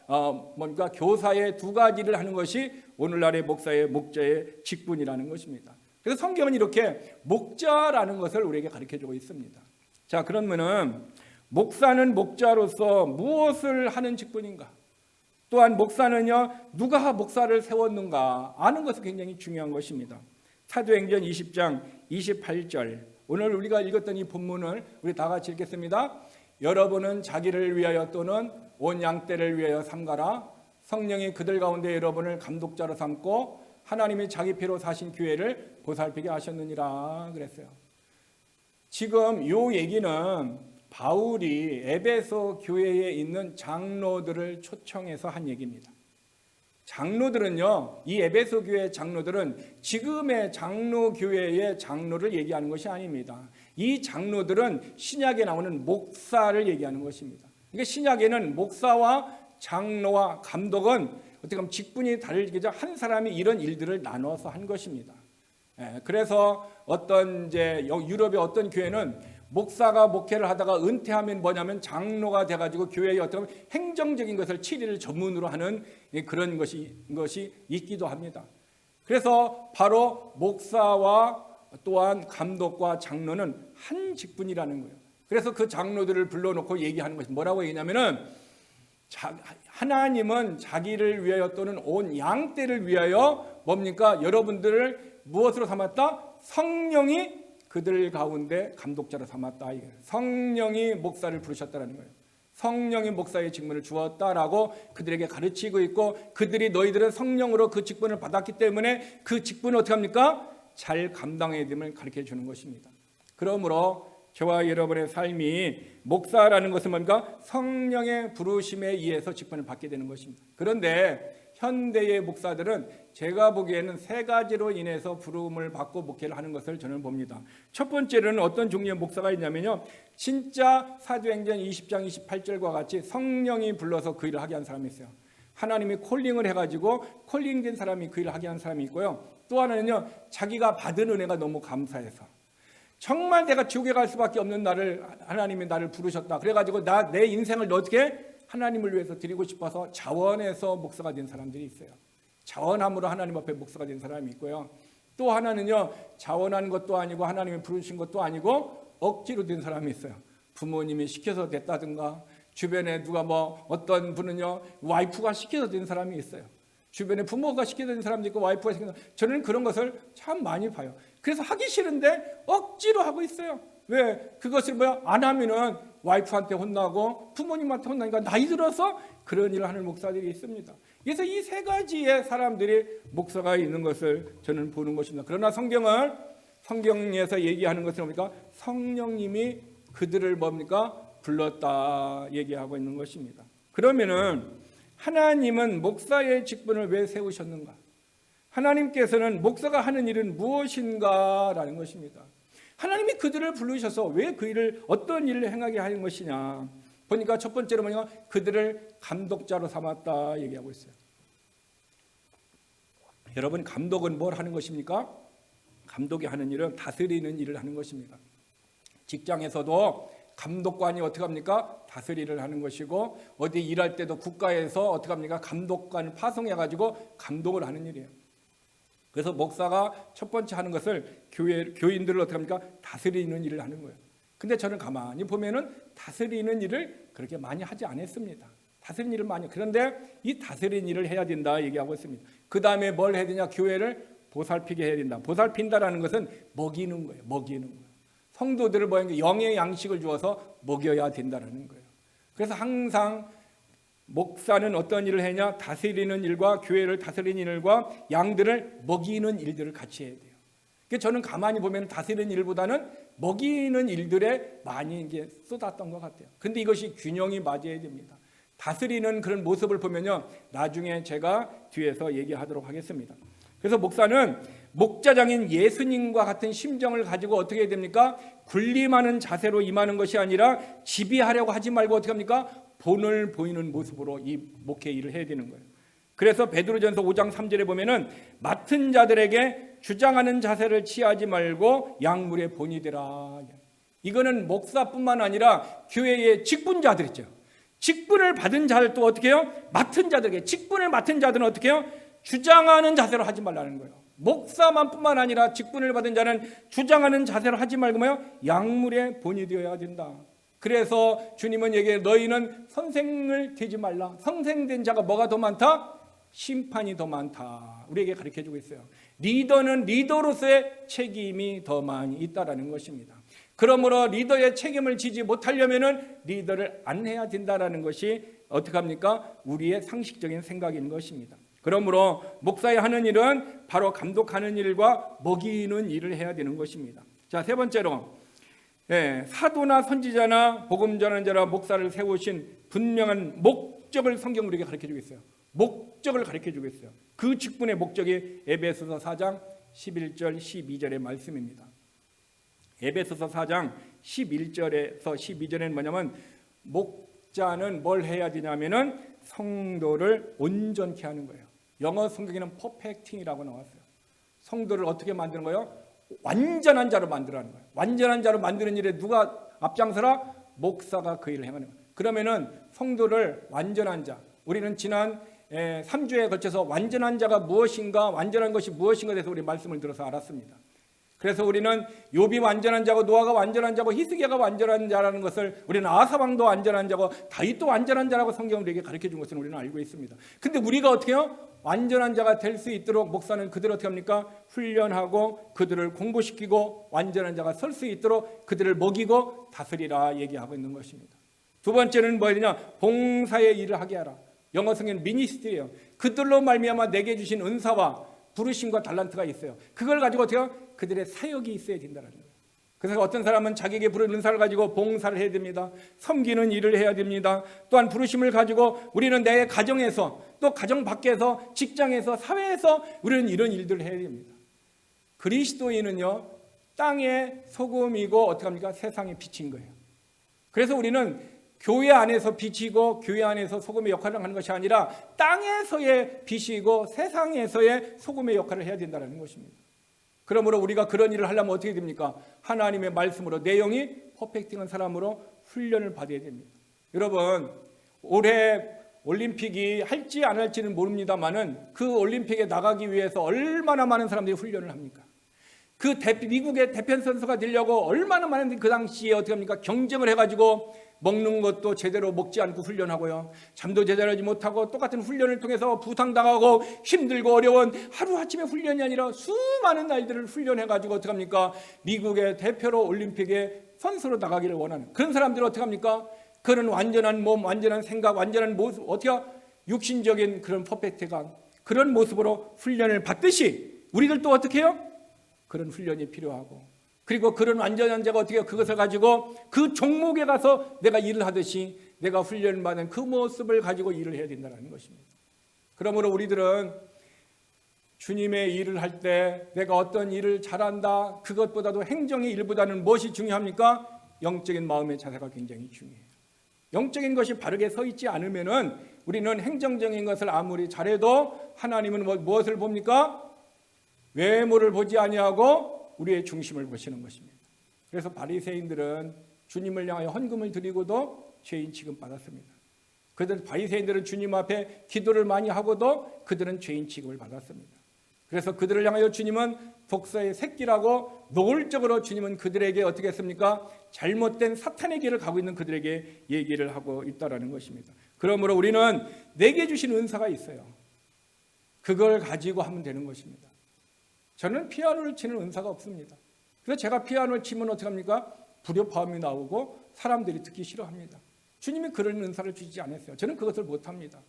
교사의 두 가지를 하는 것이 오늘날의 목자의 직분이라는 것입니다. 그래서 성경은 이렇게 목자라는 것을 우리에게 가르쳐주고 있습니다. 자, 그러면은 목사는 목자로서 무엇을 하는 직분인가? 또한 목사는요, 누가 목사를 세웠는가 아는 것이 굉장히 중요한 것입니다. 사도행전 20장 28절, 오늘 우리가 읽었던 이 본문을 우리 다 같이 읽겠습니다. 여러분은 자기를 위하여 또는 온 양떼를 위하여 삼가라. 성령이 그들 가운데 여러분을 감독자로 삼고 하나님이 자기 피로 사신 교회를 보살피게 하셨느니라 그랬어요. 지금 이 얘기는 바울이 에베소 교회에 있는 장로들을 초청해서 한 얘기입니다. 장로들은요, 이 에베소 교회 장로들은 지금의 장로 교회의 장로를 얘기하는 것이 아닙니다. 이 장로들은 신약에 나오는 목사를 얘기하는 것입니다. 그러니까 신약에는 목사와 장로와 감독은 어떻게 보면 직분이 다르게 한 사람이 이런 일들을 나눠서 한 것입니다. 그래서 어떤 이제 유럽의 어떤 교회는 목사가 목회를 하다가 은퇴하면 뭐냐면 장로가 돼가지고 교회의 어떤 행정적인 것을 치리를 전문으로 하는 그런 것이 있기도 합니다. 그래서 바로 목사와 또한 감독과 장로는 한 직분이라는 거예요. 그래서 그 장로들을 불러놓고 얘기하는 것이 뭐라고 얘기냐면은 하나님은 자기를 위하여 또는 온 양떼를 위하여 뭡니까? 여러분들을 무엇으로 삼았다? 성령이 그들 가운데 감독자로 삼았다. 성령이 목사를 부르셨다는 거예요. 성령이 목사의 직분을 주었다라고 그들에게 가르치고 있고, 그들이 너희들은 성령으로 그 직분을 받았기 때문에 그 직분을 어떻게 합니까? 잘 감당해야 됨을 가르쳐 주는 것입니다. 그러므로 저와 여러분의 삶이 목사라는 것은 뭡니까? 성령의 부르심에 의해서 직분을 받게 되는 것입니다. 그런데 현대의 목사들은 제가 보기에는 세 가지로 인해서 부름을 받고 목회를 하는 것을 저는 봅니다. 첫 번째로는 어떤 종류의 목사가 있냐면요, 진짜 사도행전 20장 28절과 같이 성령이 불러서 그 일을 하게 한 사람이 있어요. 하나님이 콜링을 해가지고 콜링된 사람이 그 일을 하게 한 사람이 있고요. 또 하나는요, 자기가 받은 은혜가 너무 감사해서 정말 내가 지옥에 갈 수밖에 없는 나를 하나님이 나를 부르셨다, 그래가지고 내 인생을 어떻게 하나님을 위해서 드리고 싶어서 자원해서 목사가 된 사람들이 있어요. 자원함으로 하나님 앞에 목사가 된 사람이 있고요. 또 하나는요, 자원한 것도 아니고 하나님이 부르신 것도 아니고 억지로 된 사람이 있어요. 부모님이 시켜서 됐다든가, 주변에 누가 어떤 분은요, 와이프가 시켜서 된 사람이 있어요. 주변에 부모가 시켜서 된 사람도 있고 와이프가 시켜서. 저는 그런 것을 참 많이 봐요. 그래서 하기 싫은데 억지로 하고 있어요. 왜? 그것을 안 하면은 와이프한테 혼나고 부모님한테 혼나니까 나이 들어서 그런 일을 하는 목사들이 있습니다. 그래서 이 세 가지의 사람들이 목사가 있는 것을 저는 보는 것입니다. 그러나 성경에서 얘기하는 것은 뭡니까? 성령님이 그들을 불렀다 얘기하고 있는 것입니다. 그러면은 하나님은 목사의 직분을 왜 세우셨는가? 하나님께서는 목사가 하는 일은 무엇인가라는 것입니다. 하나님이 그들을 부르셔서 왜 그 일을, 어떤 일을 행하게 하는 것이냐 보니까 첫 번째로 그들을 감독자로 삼았다 얘기하고 있어요. 여러분, 감독은 뭘 하는 것입니까? 감독이 하는 일은 다스리는 일을 하는 것입니다. 직장에서도 감독관이 어떻게 합니까? 다스리를 하는 것이고, 어디 일할 때도 국가에서 어떻게 합니까? 감독관을 파송해가지고 감독을 하는 일이에요. 그래서 목사가 첫 번째 하는 것을 교인들을 어떻게 합니까? 다스리는 일을 하는 거예요. 근데 저는 가만히 보면은 다스리는 일을 그렇게 많이 하지 않았습니다. 다스리는 일을 많이. 그런데 이 다스리는 일을 해야 된다 얘기하고 있습니다. 그 다음에 뭘 해야 되냐? 교회를 보살피게 해야 된다. 보살핀다라는 것은 먹이는 거예요. 먹이는 거예요. 성도들을 영의 양식을 주어서 먹여야 된다는 거예요. 그래서 항상 목사는 어떤 일을 하냐? 다스리는 일과 교회를 다스리는 일과 양들을 먹이는 일들을 같이 해야 돼요. 그래서 저는 가만히 보면 다스리는 일보다는 먹이는 일들에 많이 이제 쏟았던 것 같아요. 근데 이것이 균형이 맞아야 됩니다. 다스리는 그런 모습을 보면요, 나중에 제가 뒤에서 얘기하도록 하겠습니다. 그래서 목사는 목자장인 예수님과 같은 심정을 가지고 어떻게 해야 됩니까? 군림하는 자세로 임하는 것이 아니라 지배하려고 하지 말고 어떻게 합니까? 본을 보이는 모습으로 이 목회 일을 해야 되는 거예요. 그래서 베드로전서 5장 3절에 보면은 맡은 자들에게 주장하는 자세를 취하지 말고 양물의 본이 되라. 이거는 목사뿐만 아니라 교회의 직분자들 있죠. 직분을 받은 자들 또 어떻게 해요? 맡은 자들에게, 직분을 맡은 자들은 어떻게 해요? 주장하는 자세로 하지 말라는 거예요. 목사만뿐만 아니라 직분을 받은 자는 주장하는 자세로 하지 말고 양물의 본이 되어야 된다. 그래서 주님은 얘기해, 너희는 선생을 되지 말라. 선생된 자가 뭐가 더 많다? 심판이 더 많다. 우리에게 가르쳐주고 있어요. 리더는 리더로서의 책임이 더 많이 있다라는 것입니다. 그러므로 리더의 책임을 지지 못하려면은 리더를 안 해야 된다라는 것이 어떻게 합니까? 우리의 상식적인 생각인 것입니다. 그러므로 목사의 하는 일은 바로 감독하는 일과 먹이는 일을 해야 되는 것입니다. 자, 세 번째로 사도나 선지자나 복음 전환자나 목사를 세우신 분명한 목적을 성경 우리에게 가르쳐주고 있어요. 목적을 가르쳐주고 있어요. 그 직분의 목적이 에베소서 4장 11절 12절의 말씀입니다. 에베소서 4장 11절에서 12절에는 뭐냐면, 목자는 뭘 해야 되냐면은 성도를 온전케 하는 거예요. 영어 성경에는 퍼펙팅이라고 나왔어요. 성도를 어떻게 만드는 거예요? 완전한 자로 만들라는 거예요. 완전한 자로 만드는 일에 누가 앞장서라? 목사가 그 일을 행하는 거예요. 그러면은 성도를 완전한 자, 우리는 지난 3주에 걸쳐서 완전한 자가 무엇인가, 완전한 것이 무엇인가에 대해서 우리 말씀을 들어서 알았습니다. 그래서 우리는 욥이 완전한 자고 노아가 완전한 자고 히스기야가 완전한 자라는 것을, 우리는 아사왕도 완전한 자고 다윗도 완전한 자라고 성경을 우리에게 가르쳐준 것을 우리는 알고 있습니다. 근데 우리가 어떻게 해요? 완전한 자가 될 수 있도록 목사는 그들을 어떻게 합니까? 훈련하고 그들을 공부시키고 완전한 자가 설 수 있도록 그들을 먹이고 다스리라 얘기하고 있는 것입니다. 두 번째는 뭐야 되냐? 봉사의 일을 하게 하라. 영어 성경 미니스트리예요. 그들로 말미암아 내게 주신 은사와 부르심과 달란트가 있어요. 그걸 가지고 어떻게 해요? 그들의 사역이 있어야 된다는 거예요. 그래서 어떤 사람은 자기에게 부른 은사를 가지고 봉사를 해야 됩니다. 섬기는 일을 해야 됩니다. 또한 부르심을 가지고 우리는 내 가정에서 또 가정 밖에서 직장에서 사회에서 우리는 이런 일들을 해야 됩니다. 그리스도인은요 땅의 소금이고 어떻게 합니까? 세상의 빛인 거예요. 그래서 우리는 교회 안에서 빛이고 교회 안에서 소금의 역할을 하는 것이 아니라 땅에서의 빛이고 세상에서의 소금의 역할을 해야 된다는 것입니다. 그러므로 우리가 그런 일을 하려면 어떻게 됩니까? 하나님의 말씀으로 내 영이 퍼펙팅한 사람으로 훈련을 받아야 됩니다. 여러분 올해 올림픽이 할지 안 할지는 모릅니다만은 그 올림픽에 나가기 위해서 얼마나 많은 사람들이 훈련을 합니까? 그 미국의 대표 선수가 되려고 얼마나 많은 그 당시에 어떻게 합니까? 경쟁을 해가지고 먹는 것도 제대로 먹지 않고 훈련하고요. 잠도 제대로 하지 못하고 똑같은 훈련을 통해서 부상당하고 힘들고 어려운 하루아침에 훈련이 아니라 수많은 날들을 훈련해가지고 어떻게 합니까? 미국의 대표로 올림픽에 선수로 나가기를 원하는 그런 사람들은 어떻게 합니까? 그런 완전한 몸, 완전한 생각, 완전한 모습, 어떻게 육신적인 그런 퍼펙트감 그런 모습으로 훈련을 받듯이 우리들도 어떻게 해요? 그런 훈련이 필요하고 그리고 그런 완전한 자가 어떻게 해요? 그것을 가지고 그 종목에 가서 내가 일을 하듯이 내가 훈련을 받은 그 모습을 가지고 일을 해야 된다는 것입니다. 그러므로 우리들은 주님의 일을 할 때 내가 어떤 일을 잘한다 그것보다도 행정의 일보다는 무엇이 중요합니까? 영적인 마음의 자세가 굉장히 중요해요. 영적인 것이 바르게 서 있지 않으면은 우리는 행정적인 것을 아무리 잘해도 하나님은 무엇을 봅니까? 외모를 보지 아니하고 우리의 중심을 보시는 것입니다. 그래서 바리새인들은 주님을 향하여 헌금을 드리고도 죄인 취급받았습니다. 그들 바리새인들은 주님 앞에 기도를 많이 하고도 그들은 죄인 취급을 받았습니다. 그래서 그들을 향하여 주님은 독사의 새끼라고 노골적으로 주님은 그들에게 어떻게 했습니까? 잘못된 사탄의 길을 가고 있는 그들에게 얘기를 하고 있다는 것입니다. 그러므로 우리는 내게 주신 은사가 있어요. 그걸 가지고 하면 되는 것입니다. 저는 피아노를 치는 은사가 없습니다. 그래서 제가 피아노를 치면 어떻게 합니까? 불협화음이 나오고 사람들이 듣기 싫어합니다. 주님이 그런 은사를 주지 않았어요. 저는 그것을 못합니다.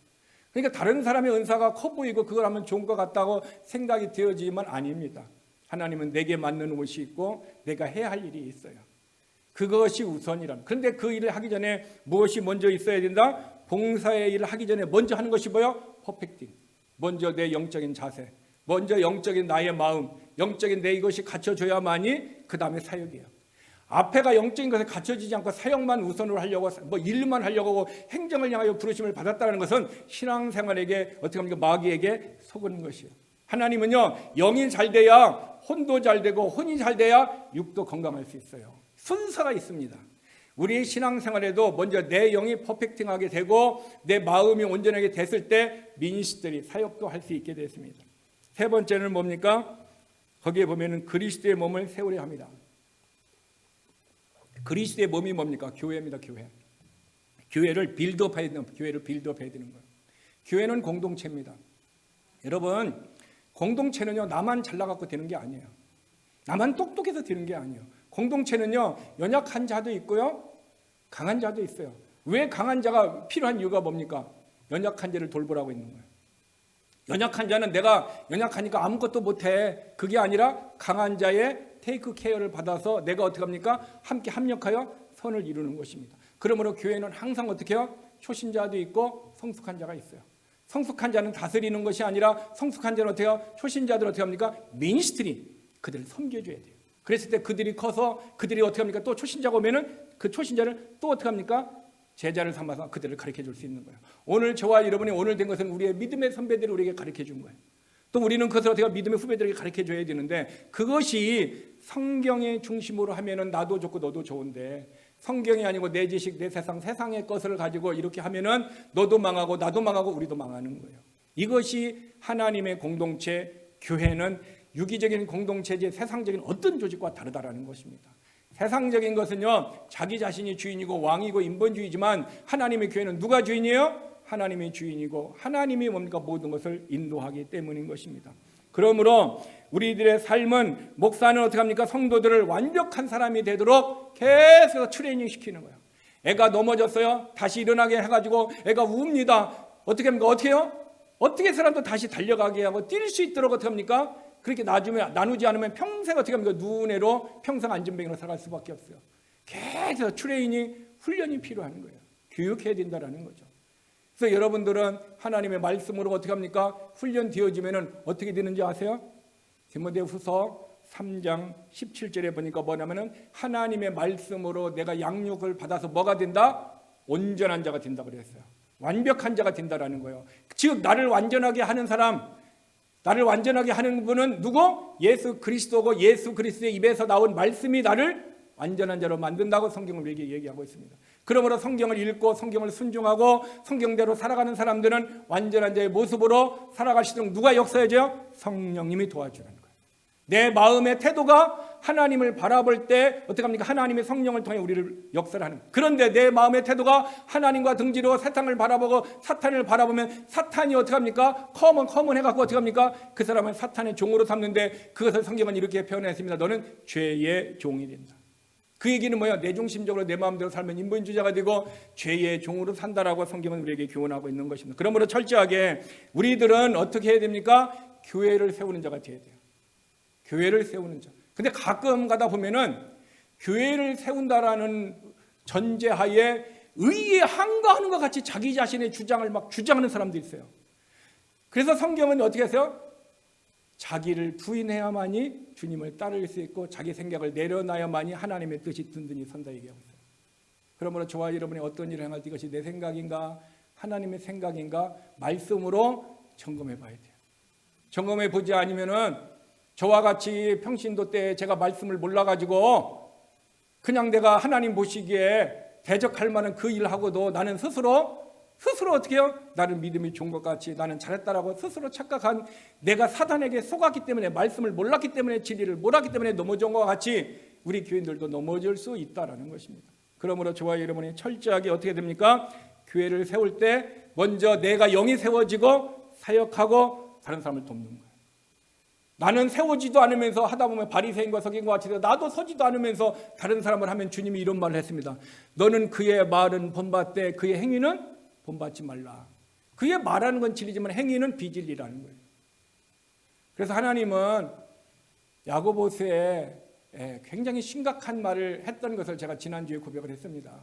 그러니까 다른 사람의 은사가 커 보이고 그걸 하면 좋은 것 같다고 생각이 되어지만 아닙니다. 하나님은 내게 맞는 옷이 있고 내가 해야 할 일이 있어요. 그것이 우선이란. 그런데 그 일을 하기 전에 무엇이 먼저 있어야 된다? 봉사의 일을 하기 전에 먼저 하는 것이 뭐예요? 퍼펙팅. 먼저 내 영적인 자세. 먼저 영적인 나의 마음, 영적인 내 이것이 갖춰져야만이 그 다음에 사역이에요. 앞에가 영적인 것에 갖춰지지 않고 사역만 우선으로 하려고 일만 하려고 하고 행정을 향하여 부르심을 받았다는 것은 신앙생활에게 어떻게 합니까? 마귀에게 속은 것이에요. 하나님은요 영이 잘 돼야 혼도 잘 되고 혼이 잘 돼야 육도 건강할 수 있어요. 순서가 있습니다. 우리 신앙생활에도 먼저 내 영이 퍼펙팅하게 되고 내 마음이 온전하게 됐을 때 미니스트리 사역도 할 수 있게 됐습니다. 세 번째는 뭡니까? 거기에 보면은 그리스도의 몸을 세우려 합니다. 그리스도의 몸이 뭡니까? 교회입니다. 교회. 교회를 빌드업해야 되는 거예요. 교회는 공동체입니다. 여러분, 공동체는요 나만 잘나갖고 되는 게 아니에요. 나만 똑똑해서 되는 게 아니에요. 공동체는요 연약한 자도 있고요, 강한 자도 있어요. 왜 강한 자가 필요한 이유가 뭡니까? 연약한 자를 돌보라고 있는 거예요. 연약한 자는 내가 연약하니까 아무것도 못해. 그게 아니라 강한 자의 테이크 케어를 받아서 내가 어떻게 합니까? 함께 합력하여 선을 이루는 것입니다. 그러므로 교회는 항상 어떻게 해요? 초신자도 있고 성숙한 자가 있어요. 성숙한 자는 다스리는 것이 아니라 성숙한 자는 어떻게 해요? 초신자들 어떻게 합니까? 미니스트리. 그들을 섬겨줘야 돼요. 그랬을 때 그들이 커서 그들이 어떻게 합니까? 또 초신자가 오면은 그 초신자를 또 어떻게 합니까? 제자를 삼아서 그들을 가르쳐 줄 수 있는 거예요. 오늘 저와 여러분이 오늘 된 것은 우리의 믿음의 선배들이 우리에게 가르쳐 준 거예요. 또 우리는 그것을 어떻게 믿음의 후배들에게 가르쳐 줘야 되는데 그것이 성경의 중심으로 하면은 나도 좋고 너도 좋은데 성경이 아니고 내 지식, 내 세상, 세상의 것을 가지고 이렇게 하면은 너도 망하고 나도 망하고 우리도 망하는 거예요. 이것이 하나님의 공동체, 교회는 유기적인 공동체지 세상적인 어떤 조직과 다르다라는 것입니다. 세상적인 것은요 자기 자신이 주인이고 왕이고 인본주의지만 하나님의 교회는 누가 주인이에요? 하나님이 주인이고 하나님이 뭡니까? 모든 것을 인도하기 때문인 것입니다. 그러므로 우리들의 삶은 목사는 어떻게 합니까? 성도들을 완벽한 사람이 되도록 계속 트레이닝 시키는 거예요. 애가 넘어졌어요. 다시 일어나게 해가지고 애가 웁니다. 어떻게 합니까? 어떻게 해요? 어떻게 해서라도 다시 달려가게 하고 뛸 수 있도록 어떻게 합니까? 그렇게 나누지 않으면 평생 어떻게 합니까? 누운애로 평생 안전뱅이로 살아갈 수밖에 없어요. 계속 훈련이 필요한 거예요. 교육해야 된다는 거죠. 그래서 여러분들은 하나님의 말씀으로 어떻게 합니까? 훈련되어지면 어떻게 되는지 아세요? 디모데후서 3장 17절에 보니까 뭐냐면은 하나님의 말씀으로 내가 양육을 받아서 뭐가 된다? 온전한 자가 된다 그랬어요. 완벽한 자가 된다라는 거예요. 즉 나를 완전하게 하는 사람, 나를 완전하게 하는 분은 누구? 예수 그리스도고 예수 그리스도의 입에서 나온 말씀이 나를 완전한 자로 만든다고 성경을 이렇게 얘기하고 있습니다. 그러므로 성경을 읽고 성경을 순종하고 성경대로 살아가는 사람들은 완전한 자의 모습으로 살아갈 수 있도록 누가 역사해줘요? 성령님이 도와주는 거예요. 내 마음의 태도가 하나님을 바라볼 때 어떻게 합니까? 하나님의 성령을 통해 우리를 역사를 하는 거예요. 그런데 내 마음의 태도가 하나님과 등지로 사탄을 바라보고 사탄을 바라보면 사탄이 어떻게 합니까? 커먼 해갖고 어떻게 합니까? 그 사람은 사탄의 종으로 삼는데 그것을 성경은 이렇게 표현했습니다. 너는 죄의 종이 된다. 그 얘기는 뭐야? 내 중심적으로 내 마음대로 살면 인본주의자가 되고 죄의 종으로 산다라고 성경은 우리에게 교훈하고 있는 것입니다. 그러므로 철저하게 우리들은 어떻게 해야 됩니까? 교회를 세우는 자가 되어야 돼요. 교회를 세우는 자. 근데 가끔 가다 보면은 교회를 세운다라는 전제하에 의에 항거하는 것 같이 자기 자신의 주장을 막 주장하는 사람들이 있어요. 그래서 성경은 어떻게 하세요? 자기를 부인해야만이 주님을 따를 수 있고 자기 생각을 내려놔야만이 하나님의 뜻이 든든히 선다 얘기하고 있어요. 그러므로 저와 여러분이 어떤 일을 행할 때 이것이 내 생각인가 하나님의 생각인가 말씀으로 점검해 봐야 돼요. 점검해 보지 않으면은 저와 같이 평신도 때 제가 말씀을 몰라가지고 그냥 내가 하나님 보시기에 대적할 만한 그 일을 하고도 나는 스스로 어떻게 해요? 나는 믿음이 좋은 것 같이 나는 잘했다라고 스스로 착각한 내가 사단에게 속았기 때문에 말씀을 몰랐기 때문에 진리를 몰랐기 때문에 넘어진 것 같이 우리 교인들도 넘어질 수 있다라는 것입니다. 그러므로 저와 여러분이 철저하게 어떻게 됩니까? 교회를 세울 때 먼저 내가 영이 세워지고 사역하고 다른 사람을 돕는 거예요. 나는 세워지도 않으면서 하다 보면 바리새인과 서긴 것 같이 나도 서지도 않으면서 다른 사람을 하면 주님이 이런 말을 했습니다. 너는 그의 말은 본받되 그의 행위는 본받지 말라. 그의 말하는 건 진리지만 행위는 비진리라는 거예요. 그래서 하나님은 야고보서에 굉장히 심각한 말을 했던 것을 제가 지난주에 고백을 했습니다.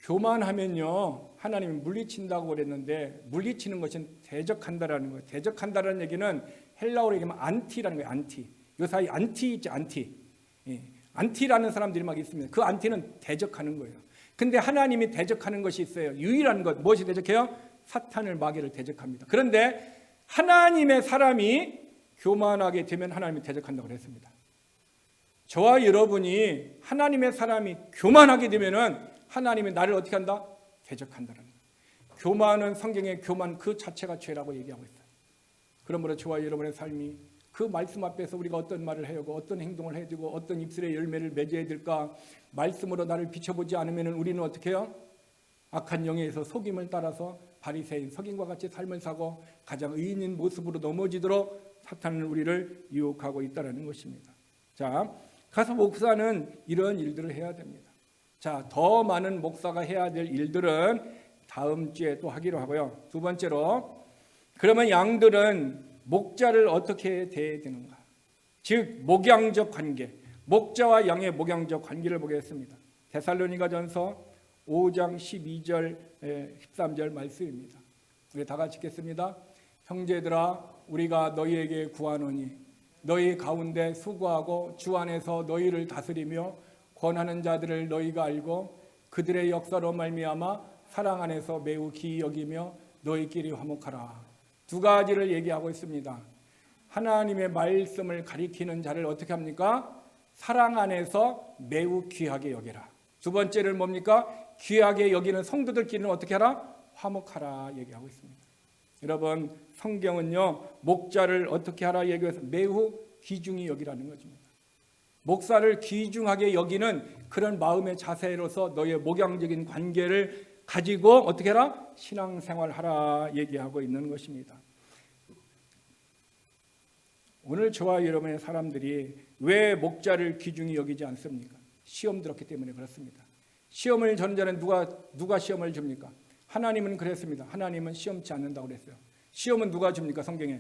교만하면요 하나님이 물리친다고 그랬는데 물리치는 것은 대적한다라는 거예요. 대적한다라는 얘기는 헬라어로 얘기하면 안티라는 거예요. 안티. 요 사이 안티 있죠. 안티. 안티라는 사람들이 막 있습니다. 그 안티는 대적하는 거예요. 근데 하나님이 대적하는 것이 있어요. 유일한 것 무엇이 대적해요? 사탄을 마귀를 대적합니다. 그런데 하나님의 사람이 교만하게 되면 하나님이 대적한다고 그랬습니다. 저와 여러분이 하나님의 사람이 교만하게 되면은 하나님이 나를 어떻게 한다? 대적한다는 거예요. 교만은 성경의 교만 그 자체가 죄라고 얘기하고 있어요. 그러므로 저와 여러분의 삶이 그 말씀 앞에서 우리가 어떤 말을 해야 하고 어떤 행동을 해야 되고 어떤 입술의 열매를 맺어야 될까 말씀으로 나를 비춰보지 않으면 우리는 어떻게 해요? 악한 영에 의해서 속임을 따라서 바리새인 석인과 같이 삶을 사고 가장 의인인 모습으로 넘어지도록 사탄은 우리를 유혹하고 있다는 것입니다. 자, 가서 목사는 이런 일들을 해야 됩니다. 자, 더 많은 목사가 해야 될 일들은 다음 주에 또 하기로 하고요. 두 번째로 그러면 양들은 목자를 어떻게 대해야 되는가? 즉 목양적 관계, 목자와 양의 목양적 관계를 보겠습니다. 데살로니가전서 5장 12절 13절 말씀입니다. 우리 다 같이 읽겠습니다. 형제들아 우리가 너희에게 구하노니 너희 가운데 수고하고 주 안에서 너희를 다스리며 권하는 자들을 너희가 알고 그들의 역사로 말미암아 사랑 안에서 매우 기이 여기며 너희끼리 화목하라. 두 가지를 얘기하고 있습니다. 하나님의 말씀을 가리키는 자를 어떻게 합니까? 사랑 안에서 매우 귀하게 여기라. 두 번째는 뭡니까? 귀하게 여기는 성도들끼리는 어떻게 하라? 화목하라 얘기하고 있습니다. 여러분 성경은요 목자를 어떻게 하라 얘기해서 매우 귀중히 여기라는 것입니다. 목사를 귀중하게 여기는 그런 마음의 자세로서 너의 목양적인 관계를 가지고 어떻게 하라? 신앙생활하라 얘기하고 있는 것입니다. 오늘 저와 여러분의 사람들이 왜 목자를 귀중히 여기지 않습니까? 시험 들었기 때문에 그렇습니다. 시험을 전에 누가 시험을 줍니까? 하나님은 그랬습니다. 하나님은 시험치 않는다고 그랬어요. 시험은 누가 줍니까? 성경에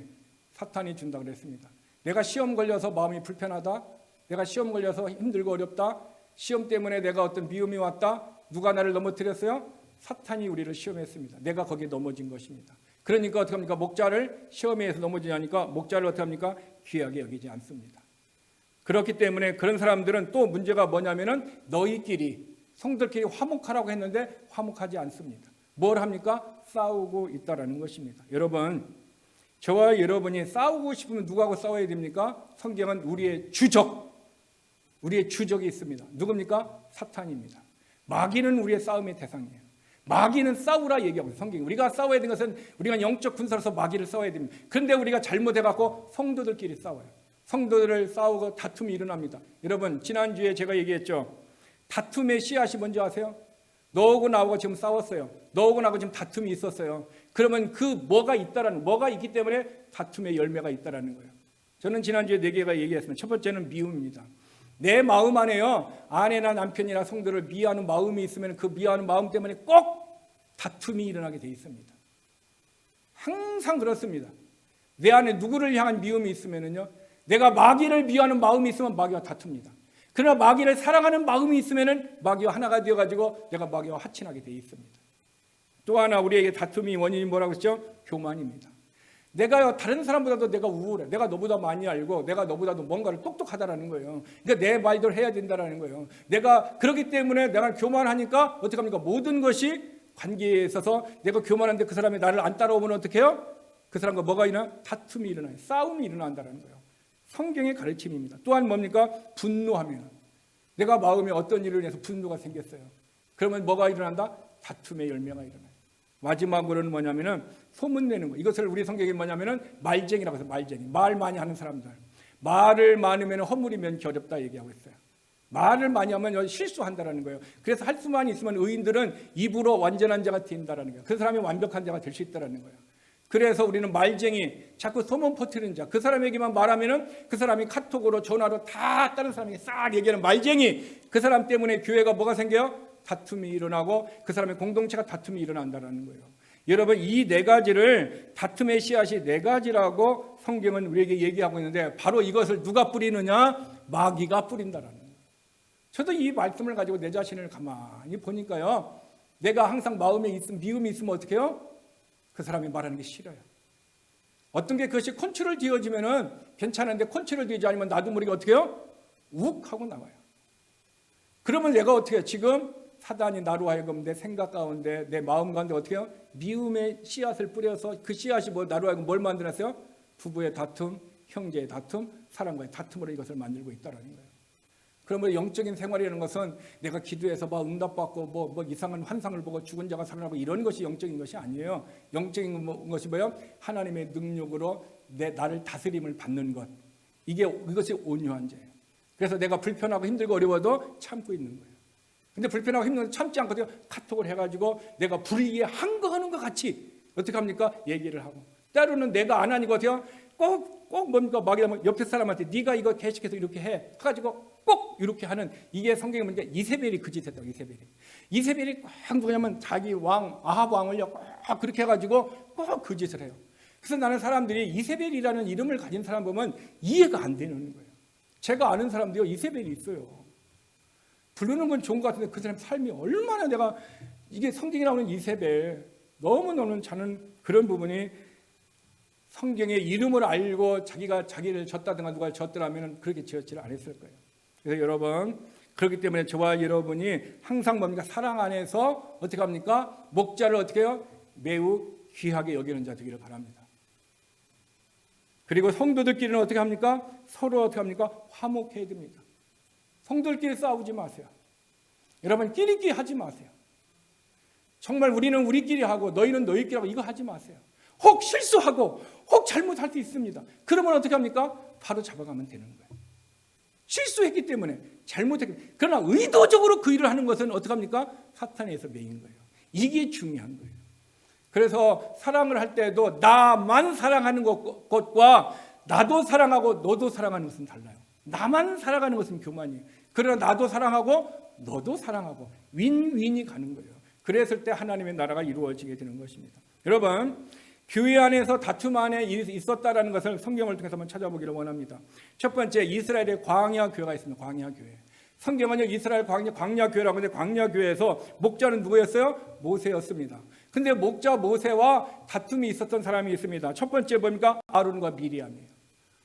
사탄이 준다고 그랬습니다. 내가 시험 걸려서 마음이 불편하다, 내가 시험 걸려서 힘들고 어렵다, 시험 때문에 내가 어떤 미움이 왔다, 누가 나를 넘어뜨렸어요? 사탄이 우리를 시험했습니다. 내가 거기에 넘어진 것입니다. 그러니까 어떻게 합니까? 목자를 시험에서 넘어지냐니까 목자를 어떻게 합니까? 귀하게 여기지 않습니다. 그렇기 때문에 그런 사람들은 또 문제가 뭐냐면은 너희끼리 성들끼리 화목하라고 했는데 화목하지 않습니다. 뭘 합니까? 싸우고 있다라는 것입니다. 여러분, 저와 여러분이 싸우고 싶으면 누구하고 싸워야 됩니까? 성경은 우리의 주적이 있습니다. 누굽니까? 사탄입니다. 마귀는 우리의 싸움의 대상이에요. 마귀는 싸우라 얘기하고 있어요. 성경이 우리가 싸워야 되는 것은 우리가 영적 군사로서 마귀를 싸워야 됩니다. 그런데 우리가 잘못해갖고 성도들끼리 싸워요. 성도들을 싸우고 다툼이 일어납니다. 여러분, 지난주에 제가 얘기했죠. 다툼의 씨앗이 뭔지 아세요? 너하고 나하고 지금 싸웠어요. 너하고 나하고 지금 다툼이 있었어요. 그러면 뭐가 있기 때문에 다툼의 열매가 있다라는 거예요. 저는 지난주에 4개가 얘기했습니다. 첫 번째는 미움입니다. 내 마음 안에요, 아내나 남편이나 성도를 미워하는 마음이 있으면 그 미워하는 마음 때문에 꼭 다툼이 일어나게 돼 있습니다. 항상 그렇습니다. 내 안에 누구를 향한 미움이 있으면요, 내가 마귀를 미워하는 마음이 있으면 마귀와 다툽니다. 그러나 마귀를 사랑하는 마음이 있으면은 마귀와 하나가 되어가지고 내가 마귀와 화친하게 돼 있습니다. 또 하나 우리에게 다툼이 원인이 뭐라고 했죠? 교만입니다. 내가 다른 사람보다도 내가 우월해. 내가 너보다 많이 알고 내가 너보다도 뭔가를 똑똑하다라는 거예요. 그러니까 내 말대로 해야 된다라는 거예요. 내가 그렇기 때문에 내가 교만하니까 어떻게 합니까? 모든 것이 관계에 있어서 내가 교만한데 그 사람이 나를 안 따라오면 어떻게 해요? 그 사람과 뭐가 일어나? 다툼이 일어나요. 싸움이 일어난다는 거예요. 성경의 가르침입니다. 또한 뭡니까? 분노하면 내가 마음에 어떤 일을 해서 분노가 생겼어요. 그러면 뭐가 일어난다? 다툼의 열매가 일어나요. 마지막으로는 뭐냐면은 소문내는 거. 이것을 우리 성경에 뭐냐면은 말쟁이라고 해서 말쟁이. 말 많이 하는 사람들. 말을 많으면 허물이 면기 어렵다 얘기하고 있어요. 말을 많이 하면 실수한다라는 거예요. 그래서 할 수만 있으면 의인들은 입으로 완전한 자가 된다라는 거예요. 그 사람이 완벽한 자가 될 수 있다라는 거예요. 그래서 우리는 말쟁이, 자꾸 소문 퍼뜨리는 자, 그 사람에게만 말하면은 그 사람이 카톡으로 전화로 다 다른 사람에게 싹 얘기하는 말쟁이, 그 사람 때문에 교회가 뭐가 생겨요? 다툼이 일어나고 그 사람의 공동체가 다툼이 일어난다는 거예요. 여러분, 이 4가지를 다툼의 씨앗이 4가지라고 성경은 우리에게 얘기하고 있는데 바로 이것을 누가 뿌리느냐? 마귀가 뿌린다라는 거예요. 저도 이 말씀을 가지고 내 자신을 가만히 보니까요, 내가 항상 마음에 미움이 있으면 어떻게 해요? 그 사람이 말하는 게 싫어요. 어떤 게 그것이 컨트롤 되어지면은 괜찮은데 컨트롤 되지 않으면 나도 모르게 어떻게 해요? 욱 하고 나와요. 그러면 내가 어떻게 해요? 지금 사단이 나로 하여금 내 생각 가운데 내 마음 가운데 어떻게 해요? 미움의 씨앗을 뿌려서 그 씨앗이 나로 하여금 뭘 만들었어요? 부부의 다툼, 형제의 다툼, 사람과의 다툼으로 이것을 만들고 있다는 거예요. 그러면 영적인 생활이라는 것은 내가 기도해서 응답받고 뭐 이상한 환상을 보고 죽은 자가 살아나고 이런 것이 영적인 것이 아니에요. 영적인 것이 뭐예요? 하나님의 능력으로 나를 다스림을 받는 것. 이것이 온유한 자예요. 그래서 내가 불편하고 힘들고 어려워도 참고 있는 거예요. 근데 불편하고 힘들고 참지 않거든요. 카톡을 해가지고 내가 불의에 항거하는 것 같이 어떻게 합니까? 얘기를 하고. 때로는 내가 안 하니까 어때요? 꼭 뭡니까? 막이라면 옆에 사람한테 네가 이거 개식해서 이렇게 해. 해가지고 꼭 이렇게 하는, 이게 성경에 보니까 이세벨이 그 짓 했다고. 이세벨이 꼭 누구냐면 자기 왕 아합 왕을요 꼭 그렇게 해가지고 꼭 그 짓을 해요. 그래서 나는 사람들이 이세벨이라는 이름을 가진 사람 보면 이해가 안 되는 거예요. 제가 아는 사람도요 이세벨이 있어요. 부르는 건 좋은 것 같은데 그 사람 삶이 얼마나 내가, 이게 성경에 나오는 이세벨, 너무너무 저는 그런 부분이 성경의 이름을 알고 자기가 자기를 졌다든가 누가 졌더라면 그렇게 지었지를 않았을 거예요. 그래서 여러분, 그렇기 때문에 저와 여러분이 항상 뭡니까? 사랑 안에서 어떻게 합니까? 목자를 어떻게 해요? 매우 귀하게 여기는 자 되기를 바랍니다. 그리고 성도들끼리는 어떻게 합니까? 서로 어떻게 합니까? 화목해야 됩니다. 성도들끼리 싸우지 마세요. 여러분, 끼리끼리 하지 마세요. 정말 우리는 우리끼리 하고 너희는 너희끼리 하고 이거 하지 마세요. 혹 실수하고 혹 잘못할 수 있습니다. 그러면 어떻게 합니까? 바로 잡아가면 되는 거예요. 실수했기 때문에, 잘못했기 때문에. 그러나 의도적으로 그 일을 하는 것은 어떻게 합니까? 사탄에서 매인 거예요. 이게 중요한 거예요. 그래서 사랑을 할 때도 나만 사랑하는 것과 나도 사랑하고 너도 사랑하는 것은 달라요. 나만 사랑하는 것은 교만이에요. 그러나 나도 사랑하고 너도 사랑하고 윈윈이 가는 거예요. 그랬을 때 하나님의 나라가 이루어지게 되는 것입니다. 여러분, 교회 안에서 다툼 안에 있었다라는 것을 성경을 통해서 한번 찾아보기를 원합니다. 첫 번째, 이스라엘의 광야 교회가 있습니다. 광야 교회. 성경은요, 이스라엘 광야 교회라고 하는데 광야 교회에서 목자는 누구였어요? 모세였습니다. 근데 목자 모세와 다툼이 있었던 사람이 있습니다. 첫 번째 뭡니까? 아론과 미리암이에요.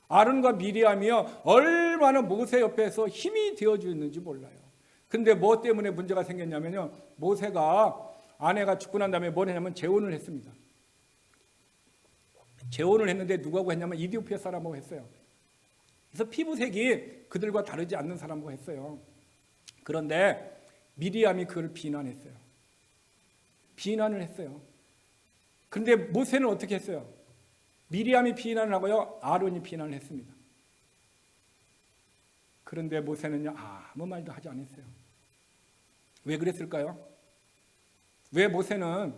아론과 미리암이요, 얼마나 모세 옆에서 힘이 되어주었는지 몰라요. 근데 뭐 때문에 문제가 생겼냐면요, 모세가 아내가 죽고 난 다음에 뭘 했냐면 재혼을 했습니다. 재혼을 했는데 누구하고 했냐면 이디오피아 사람하고 했어요. 그래서 피부색이 그들과 다르지 않는 사람하고 했어요. 그런데 미리암이 그걸 비난했어요. 비난을 했어요. 그런데 모세는 어떻게 했어요? 미리암이 비난을 하고요, 아론이 비난을 했습니다. 그런데 모세는요, 아무 말도 하지 않았어요. 왜 그랬을까요? 왜 모세는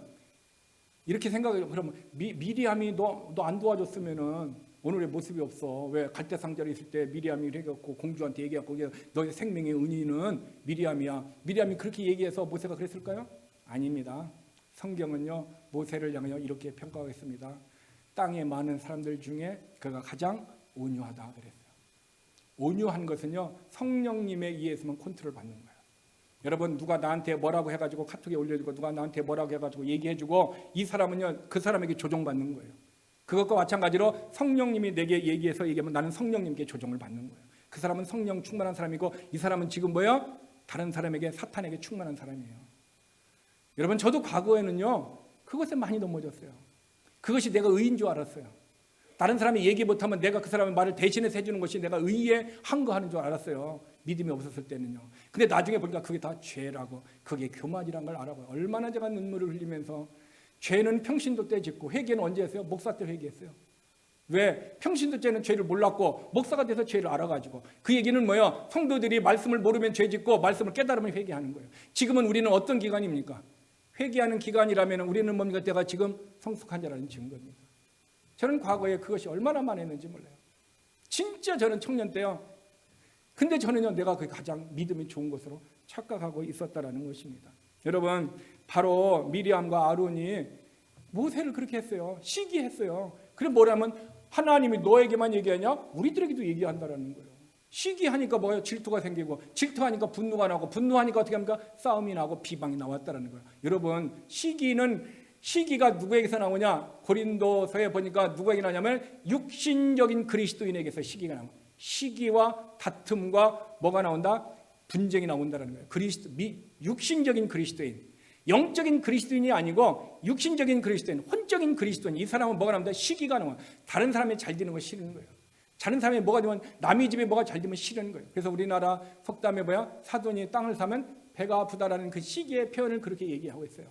이렇게 생각해요. 그러면 미리암이 너 안 도와줬으면은 오늘의 모습이 없어. 왜 갈대상자로 있을 때 미리암이 얘기했고 공주한테 얘기했고 너의 생명의 은인은 미리암이야. 미리암이 그렇게 얘기해서 모세가 그랬을까요? 아닙니다. 성경은요, 모세를 향하여 이렇게 평가하겠습니다. 땅에 많은 사람들 중에 그가 가장 온유하다 그랬어요. 온유한 것은요, 성령님에 의해서만 컨트롤 받는 거예요. 여러분, 누가 나한테 뭐라고 해가지고 카톡에 올려주고 누가 나한테 뭐라고 해가지고 얘기해주고 이 사람은요, 그 사람에게 조종받는 거예요. 그것과 마찬가지로 성령님이 내게 얘기해서 얘기하면 나는 성령님께 조종을 받는 거예요. 그 사람은 성령 충만한 사람이고 이 사람은 지금 뭐예요? 다른 사람에게, 사탄에게 충만한 사람이에요. 여러분, 저도 과거에는요, 그것에 많이 넘어졌어요. 그것이 내가 의인 줄 알았어요. 다른 사람이 얘기 못하면 내가 그 사람의 말을 대신해서 해주는 것이 내가 의에 한거하는 줄 알았어요. 믿음이 없었을 때는요. 근데 나중에 보니까 그게 다 죄라고, 그게 교만이란 걸 알아봐요. 얼마나 제가 눈물을 흘리면서, 죄는 평신도 때 짓고 회개는 언제 했어요? 목사 때 회개했어요. 왜? 평신도 때는 죄를 몰랐고 목사가 돼서 죄를 알아가지고. 그 얘기는 뭐예요? 성도들이 말씀을 모르면 죄 짓고 말씀을 깨달으면 회개하는 거예요. 지금은 우리는 어떤 기간입니까? 회개하는 기간이라면 우리는 뭡니까? 내가 지금 성숙한 자라는 증거입니다. 저는 과거에 그것이 얼마나 많았는지 몰라요. 진짜 저는 청년 때요. 근데 저는요, 내가 그 가장 믿음이 좋은 것으로 착각하고 있었다라는 것입니다. 여러분, 바로 미리암과 아론이 모세를 그렇게 했어요. 시기했어요. 그래 뭐라면 하나님이 너에게만 얘기하냐? 우리들에게도 얘기한다라는 거예요. 시기하니까 뭐예요? 질투가 생기고, 질투하니까 분노가 나고, 분노하니까 어떻게 합니까? 싸움이 나고 비방이 나왔다라는 거예요. 여러분, 시기가 누구에게서 나오냐? 고린도서에 보니까 누구에게 나오냐면 육신적인 그리스도인에게서 시기가 나옵니다. 시기와 다툼과 뭐가 나온다? 분쟁이 나온다는 거예요. 육신적인 그리스도인, 영적인 그리스도인이 아니고 육신적인 그리스도인, 혼적인 그리스도인, 이 사람은 뭐가 나옵니다? 시기가 나와요. 다른 사람이 잘 되는 거 싫은 거예요. 다른 사람이 뭐가 되면, 남의 집에 뭐가 잘 되면 싫은 거예요. 그래서 우리나라 속담에 사돈이 땅을 사면 배가 아프다라는 그 시기의 표현을 그렇게 얘기하고 있어요.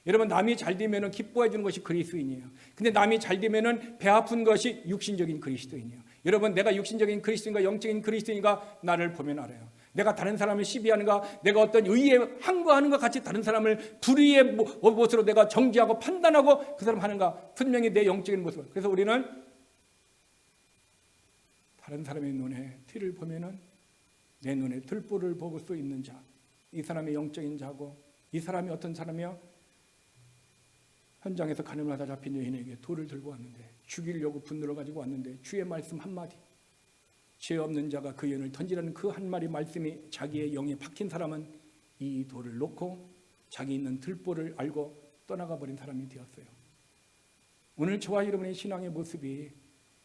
여러분, 남이 잘 되면 기뻐해 주는 것이 그리스도인이에요. 근데 남이 잘 되면 배 아픈 것이 육신적인 그리스도인이에요. 여러분, 내가 육신적인 그리스도인가 영적인 그리스도인가 나를 보면 알아요. 내가 다른 사람을 시비하는가, 내가 어떤 의에 항거하는 것 같이 다른 사람을 불의의 모습으로 내가 정죄하고 판단하고 그 사람 하는가, 분명히 내 영적인 모습. 그래서 우리는 다른 사람의 눈에 티를 보면은 내 눈에 들보를 보고 수 있는 자, 이 사람이 영적인 자고, 이 사람이 어떤 사람이요? 현장에서 간음을 하다 잡힌 여인에게 돌을 들고 왔는데, 죽이려고 분노를 가지고 왔는데 주의 말씀 한마디, 죄 없는 자가 그 여인을 던지라는 그 한마디 말씀이 자기의 영에 박힌 사람은 이 돌을 놓고 자기 있는 들보를 알고 떠나가 버린 사람이 되었어요. 오늘 저와 여러분의 신앙의 모습이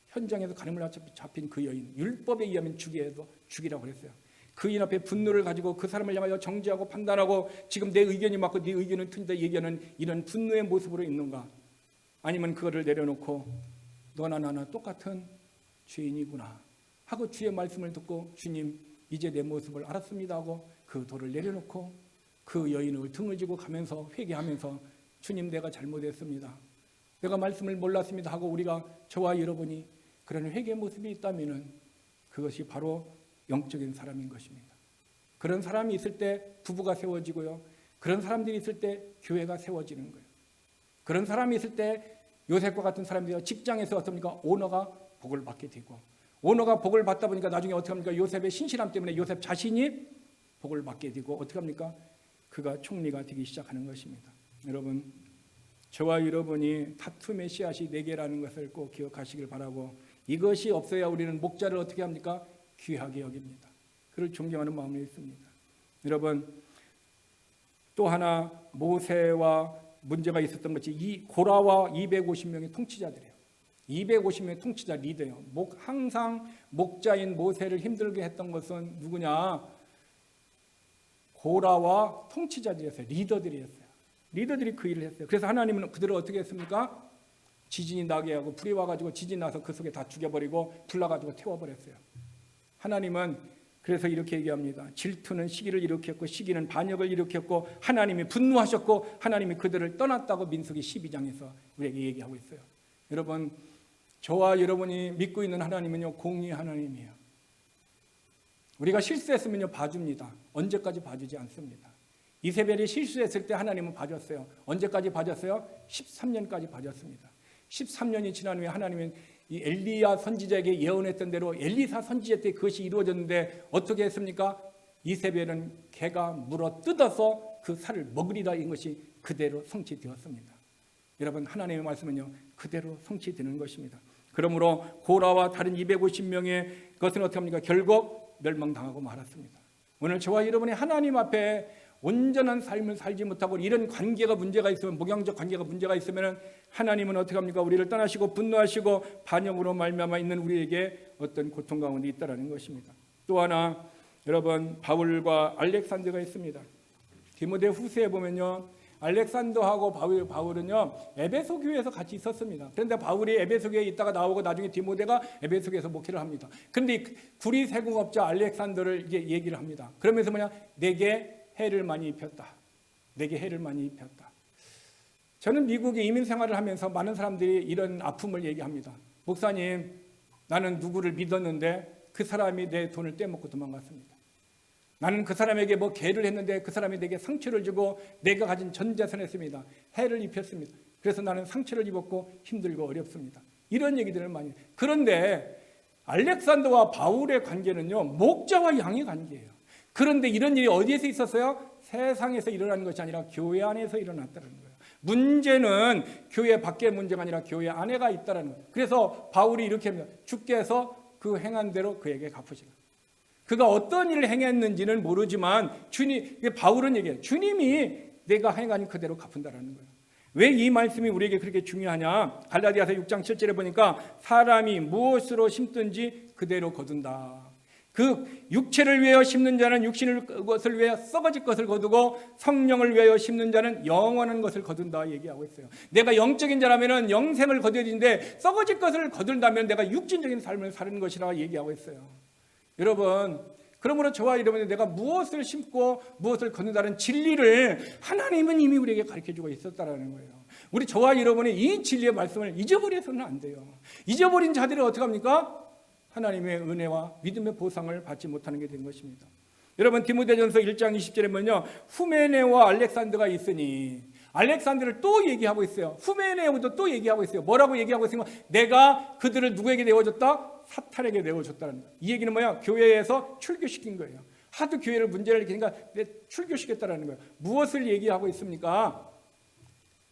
현장에서 간음을 잡힌 그 여인, 율법에 의하면 죽이라고 그랬어요. 그 여인 앞에 분노를 가지고 그 사람을 향하여 정죄하고 판단하고, 지금 내 의견이 맞고 네 의견은 틀리다 얘기하는 이런 분노의 모습으로 있는가? 아니면 그거를 내려놓고 너나 나나 똑같은 죄인이구나 하고 주의 말씀을 듣고, 주님 이제 내 모습을 알았습니다 하고 그 돌을 내려놓고 그 여인을 등을 지고 가면서 회개하면서, 주님 내가 잘못했습니다, 내가 말씀을 몰랐습니다 하고 우리가, 저와 여러분이 그런 회개 모습이 있다면 그것이 바로 영적인 사람인 것입니다. 그런 사람이 있을 때 부부가 세워지고요, 그런 사람들이 있을 때 교회가 세워지는 거예요. 그런 사람이 있을 때 요셉과 같은 사람들이 직장에서 어떻습니까? 오너가 복을 받게 되고, 오너가 복을 받다 보니까 나중에 어떻게 합니까? 요셉의 신실함 때문에 요셉 자신이 복을 받게 되고 어떻게 합니까? 그가 총리가 되기 시작하는 것입니다. 여러분, 저와 여러분이 다툼의 씨앗이 4개라는 것을 꼭 기억하시길 바라고, 이것이 없어야 우리는 목자를 어떻게 합니까? 귀하게 여깁니다. 그를 존경하는 마음이 있습니다. 여러분, 또 하나 모세와 문제가 있었던 것이 이 고라와 250명의 통치자들이에요. 250명의 통치자 리더예요. 항상 목자인 모세를 힘들게 했던 것은 누구냐? 고라와 통치자들이었어요. 리더들이었어요. 리더들이 그 일을 했어요. 그래서 하나님은 그들을 어떻게 했습니까? 지진이 나게 하고 불이 와가지고 지진 나서 그 속에 다 죽여버리고 불나가지고 태워버렸어요. 하나님은 그래서 이렇게 얘기합니다. 질투는 시기를 일으켰고 시기는 반역을 일으켰고 하나님이 분노하셨고 하나님이 그들을 떠났다고 민수기 12장에서 우리에게 얘기하고 있어요. 여러분, 저와 여러분이 믿고 있는 하나님은요, 공의 하나님이에요. 우리가 실수했으면요, 봐줍니다. 언제까지 봐주지 않습니다. 이세벨이 실수했을 때 하나님은 봐줬어요. 언제까지 봐줬어요? 13년까지 봐줬습니다. 13년이 지난 후에 하나님은 이 엘리야 선지자에게 예언했던 대로 엘리사 선지자 때 그것이 이루어졌는데 어떻게 했습니까? 이세벨은 개가 물어 뜯어서 그 살을 먹으리라 인 것이 그대로 성취되었습니다. 여러분, 하나님의 말씀은요, 그대로 성취되는 것입니다. 그러므로 고라와 다른 250명의 것은 어떻게 합니까? 결국 멸망당하고 말았습니다. 오늘 저와 여러분이 하나님 앞에 온전한 삶을 살지 못하고 이런 관계가 문제가 있으면, 목양적 관계가 문제가 있으면 하나님은 어떻게 합니까? 우리를 떠나시고 분노하시고 반역으로 말미암아 있는 우리에게 어떤 고통 가운데 있다라는 것입니다. 또 하나, 여러분, 바울과 알렉산더가 있습니다. 디모데 후서에 보면요, 알렉산더하고 바울은요, 에베소 교회에서 같이 있었습니다. 그런데 바울이 에베소 교회에 있다가 나오고 나중에 디모데가 에베소 교회에서 목회를 합니다. 그런데 구리 세공업자 알렉산더를 이제 얘기를 합니다. 그러면서 뭐냐? 내게 해를 많이 입혔다. 내게 해를 많이 입혔다. 저는 미국에 이민 생활을 하면서 많은 사람들이 이런 아픔을 얘기합니다. 목사님, 나는 누구를 믿었는데 그 사람이 내 돈을 떼먹고 도망갔습니다. 나는 그 사람에게 뭐 개를 했는데 그 사람이 내게 상처를 주고 내가 가진 전 재산을 했습니다. 해를 입혔습니다. 그래서 나는 상처를 입었고 힘들고 어렵습니다. 이런 얘기들을 많이 해요. 그런데 알렉산더와 바울의 관계는요, 목자와 양의 관계예요. 그런데 이런 일이 어디에서 있었어요? 세상에서 일어나는 것이 아니라 교회 안에서 일어났다는 거예요. 문제는 교회 밖의 문제가 아니라 교회 안에가 있다는 거예요. 그래서 바울이 이렇게 합니다. 주께서 그 행한 대로 그에게 갚으시라. 그가 어떤 일을 행했는지는 모르지만 바울은 얘기해요. 주님이 내가 행한 그대로 갚는다라는 거예요. 왜 이 말씀이 우리에게 그렇게 중요하냐? 갈라디아서 6장 7절에 보니까 사람이 무엇으로 심든지 그대로 거둔다. 그 육체를 위하여 심는 자는 육신의 것을 위하여 썩어질 것을 거두고 성령을 위하여 심는 자는 영원한 것을 거둔다 얘기하고 있어요. 내가 영적인 자라면 영생을 거둬야 되는데 썩어질 것을 거둔다면 내가 육신적인 삶을 사는 것이라 얘기하고 있어요. 여러분, 그러므로 저와 여러분이 내가 무엇을 심고 무엇을 거둔다는 진리를 하나님은 이미 우리에게 가르쳐주고 있었다는 거예요. 우리 저와 여러분이 이 진리의 말씀을 잊어버려서는 안 돼요. 잊어버린 자들이 어떻게 합니까? 하나님의 은혜와 믿음의 보상을 받지 못하는 게 된 것입니다. 여러분, 디모데전서 1장 20절에 보면요, 후메네와 알렉산더가 있으니, 알렉산더를 또 얘기하고 있어요. 후메네오도 또 얘기하고 있어요. 뭐라고 얘기하고 있으면 내가 그들을 누구에게 내어줬다? 사탄에게 내어줬다는 거예요. 이 얘기는 뭐야? 교회에서 출교시킨 거예요. 하도 교회를 문제를 일으키니까 출교시켰다는 거예요. 무엇을 얘기하고 있습니까?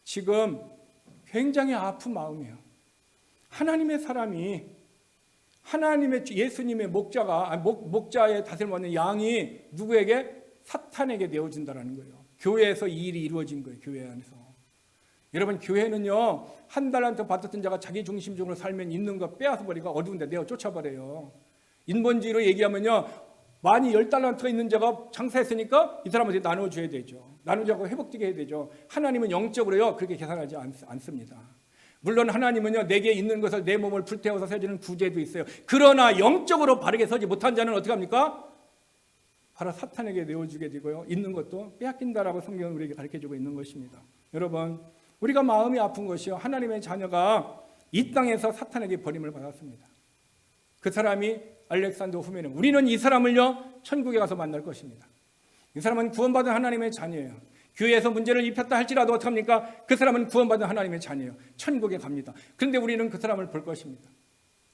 지금 굉장히 아픈 마음이에요. 하나님의 사람이, 하나님의 예수님의 목자의 다스림을 받는 양이 누구에게? 사탄에게 내어준다는 거예요. 교회에서 이 일이 이루어진 거예요. 교회 안에서. 여러분, 교회는요, 한 달란트 받았던 자가 자기 중심적으로 살면 있는 거 빼앗아 버리고 어두운데 내어 쫓아버려요. 인본주의로 얘기하면요, 많이 10달란트가 있는 자가 장사했으니까 이 사람한테 나눠줘야 되죠. 나누자고 회복되게 해야 되죠. 하나님은 영적으로요, 그렇게 계산하지 않습니다. 물론 하나님은요, 내게 있는 것을 내 몸을 불태워서 세주는 구제도 있어요. 그러나 영적으로 바르게 서지 못한 자는 어떻게 합니까? 바로 사탄에게 내어주게 되고요, 있는 것도 빼앗긴다라고 성경은 우리에게 가르쳐주고 있는 것입니다. 여러분, 우리가 마음이 아픈 것이요, 하나님의 자녀가 이 땅에서 사탄에게 버림을 받았습니다. 그 사람이 알렉산더 후메네. 우리는 이 사람을요, 천국에 가서 만날 것입니다. 이 사람은 구원받은 하나님의 자녀예요. 교회에서 문제를 입혔다 할지라도 어떡합니까? 그 사람은 구원받은 하나님의 자녀예요. 천국에 갑니다. 그런데 우리는 그 사람을 볼 것입니다.